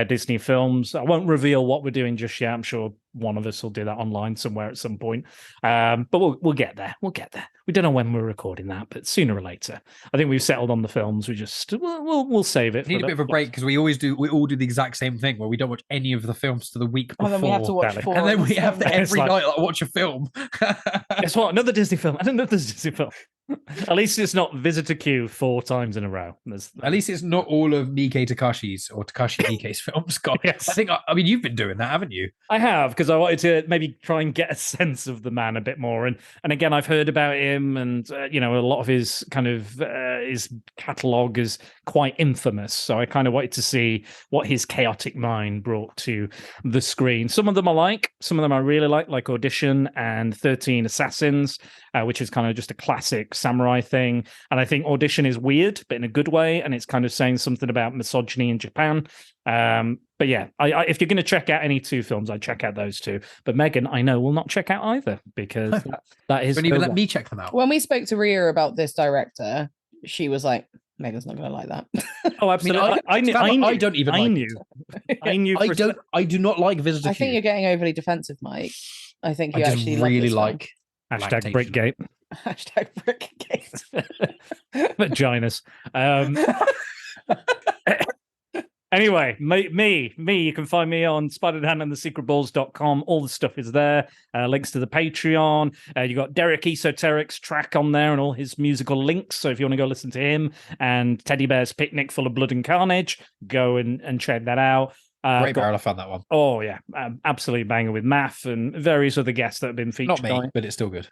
Disney films. I won't reveal what we're doing just yet. I'm sure one of us will do that online somewhere at some point. But we'll get there. We'll get there. We don't know when we're recording that, but sooner or later. I think we've settled on the films. We'll save it. We need a bit of a break because we all do the exact same thing where we don't watch any of the films to the week before. And then we have to watch 4. And then we have to every night watch a film. Guess what? Another Disney film. Another Disney film. At least it's not Visitor Q 4 times in a row. At least it's not all of Miike Takashi's or Takashi Miike's films. God, yes. I mean, you've been doing that, haven't you? I have, because I wanted to maybe try and get a sense of the man a bit more. And again, I've heard about him, and a lot of his kind of his catalogue is quite infamous. So I kind of wanted to see what his chaotic mind brought to the screen. Some of them I like, some of them I really like Audition and 13 Assassins, which is kind of just a classic samurai thing. And I think Audition is weird, but in a good way, and it's kind of saying something about misogyny in Japan. But yeah, if you're going to check out any 2 films, I'd check out those 2. But Megan, I know, will not check out either, because that is... Don't even let me check them out. When we spoke to Rhea about this director, she was like, Megan's not going to like that. Oh, absolutely. I knew. I don't even. I like knew. it. I knew. I don't. I do not like Visitor. I think Q. you're getting overly defensive, Mike. I think you I just actually really love this like Hashtag lactation. Brickgate. film. Hashtag Brickgate. Vaginas. Anyway, me, you can find me on spiderdanandthesecretballs.com. All the stuff is there. Links to the Patreon. You got Derek Esoteric's track on there and all his musical links. So if you want to go listen to him and Teddy Bear's Picnic Full of Blood and Carnage, go and check that out. Great barrel, I found that one. Oh, yeah. Absolutely banger with Math and various other guests that have been featured. Not me, but it's still good.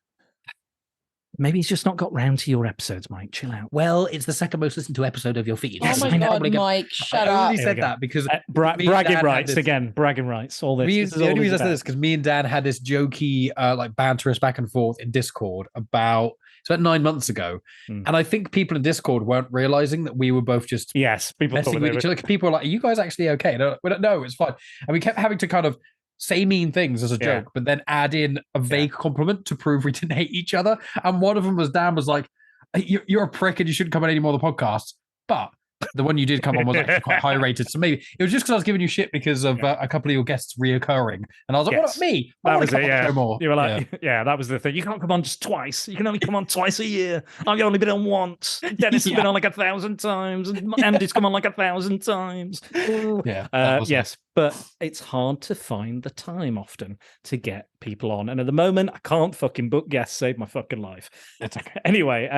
Maybe he's just not got round to your episodes, Mike. Chill out. Well, it's the second most listened to episode of your feed. Oh my God, Mike, shut I up. only said that because bragging rights again. Bragging rights. All this. The only reason I said this because me and Dan had this jokey, like banterous back and forth in Discord about 9 months ago, and I think people in Discord weren't realizing that we were both just people messing with each other. People were like, "Are you guys actually okay?" No, no, it's fine. And we kept having to kind of say mean things as a joke, but then add in a vague compliment to prove we didn't hate each other. And one of them was Dan was like, "You're a prick and you shouldn't come on any more of the podcast." But the one you did come on was actually quite high rated. So maybe it was just because I was giving you shit because of a couple of your guests reoccurring. And I was like, "What about me? That was it, yeah. More. You were like, yeah, that was the thing. You can't come on just twice. You can only come on twice a year. I've only been on once. Dennis has been on like 1,000 times. And Andy's come on like 1,000 times. Yes, but it's hard to find the time often to get people on. And at the moment, I can't fucking book guests, save my fucking life. Anyway,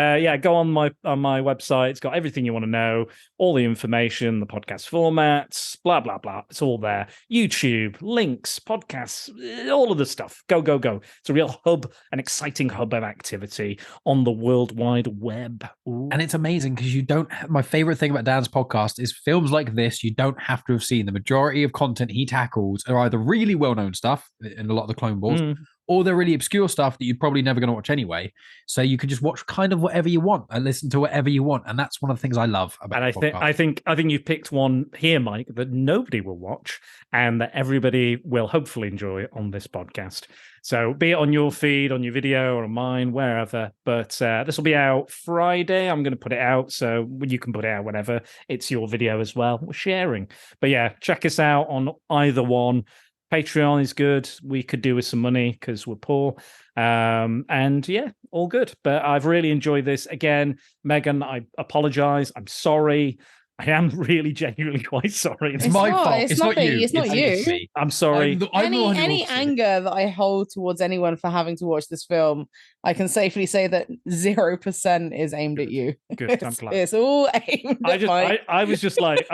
go on my website. It's got everything you want to know, all the information, the podcast formats, blah, blah, blah. It's all there. YouTube, links, podcasts, all of the stuff. Go. It's a real hub, an exciting hub of activity on the World Wide Web. Ooh. And it's amazing because you don't my favorite thing about Dan's podcast is films like this, you don't have to have seen. The majority of content he tackles are either really well-known stuff in a lot of the Clone Wars, or they're really obscure stuff that you're probably never going to watch anyway. So you could just watch kind of whatever you want and listen to whatever you want. And that's one of the things I love about and I think you've picked one here, Mike, that nobody will watch and that everybody will hopefully enjoy on this podcast. So be it on your feed, on your video, or on mine, wherever. But this will be out Friday. I'm going to put it out, so you can put it out whenever. It's your video as well. We're sharing. But yeah, check us out on either one. Patreon is good. We could do with some money because we're poor. And yeah, all good. But I've really enjoyed this. Again, Megan, I apologize. I'm sorry. I am really genuinely quite sorry. It's my fault. It's not you. It's not you. I'm sorry. Any anger that I hold towards anyone for having to watch this film, I can safely say that 0% is aimed at you. Good. I'm glad. It's all aimed at Mike. I was just like,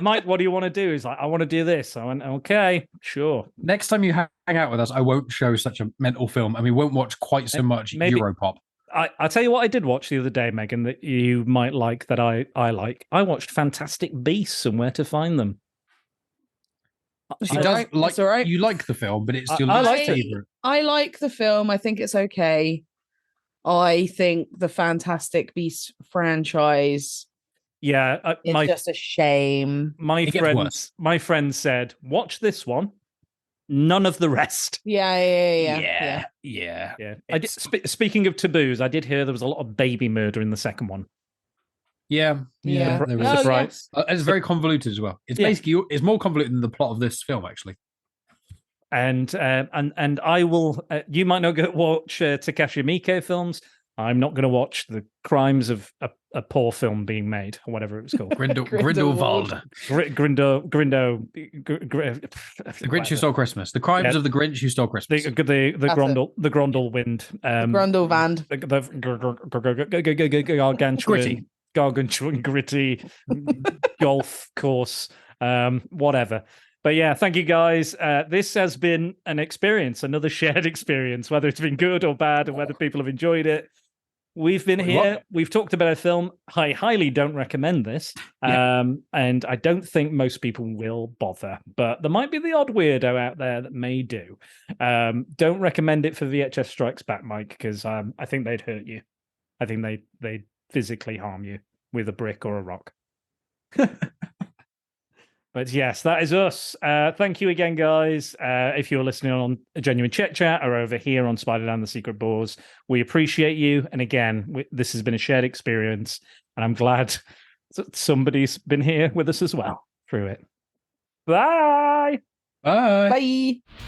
Mike, what do you want to do? He's like, I want to do this. I went, okay, sure. Next time you hang out with us, I won't show such a mental film, and we won't watch quite so much Europop. I'll tell you what I did watch the other day, Megan, that you might like, that I like. I watched Fantastic Beasts and Where to Find Them. She does like, all right. You like the film, but it's still favorite. I like the film. I think it's okay. I think the Fantastic Beasts franchise. Yeah, it's just a shame. My friend said, watch this one. None of the rest. Yeah. Speaking of taboos, I did hear there was a lot of baby murder in the second one. Yeah. There was surprise. Yes. It's very convoluted as well. It's basically it's more convoluted than the plot of this film, actually. And I will. You might not go watch Takashi Miike films. I'm not going to watch the crimes of a poor film being made, or whatever it was called. Grindelwald. The Grinch Who Stole Christmas. The crimes of the Grinch Who Stole Christmas. The Grondel Wind. The Grondel Van. Gargantuan Gritti golf course. Whatever. But yeah, thank you guys. This has been an experience, another shared experience, whether it's been good or bad, or whether people have enjoyed it. We've been here. We've talked about a film. I highly don't recommend this. And I don't think most people will bother. But there might be the odd weirdo out there that may do. Don't recommend it for VHS Strikes Back, Mike, because I think they'd hurt you. I think they'd physically harm you with a brick or a rock. But yes, that is us. Thank you again, guys. If you're listening on a Genuine Chit Chat or over here on Spider Dan the Secret Balls, we appreciate you. And again, this has been a shared experience. And I'm glad somebody's been here with us as well through it. Bye. Bye. Bye.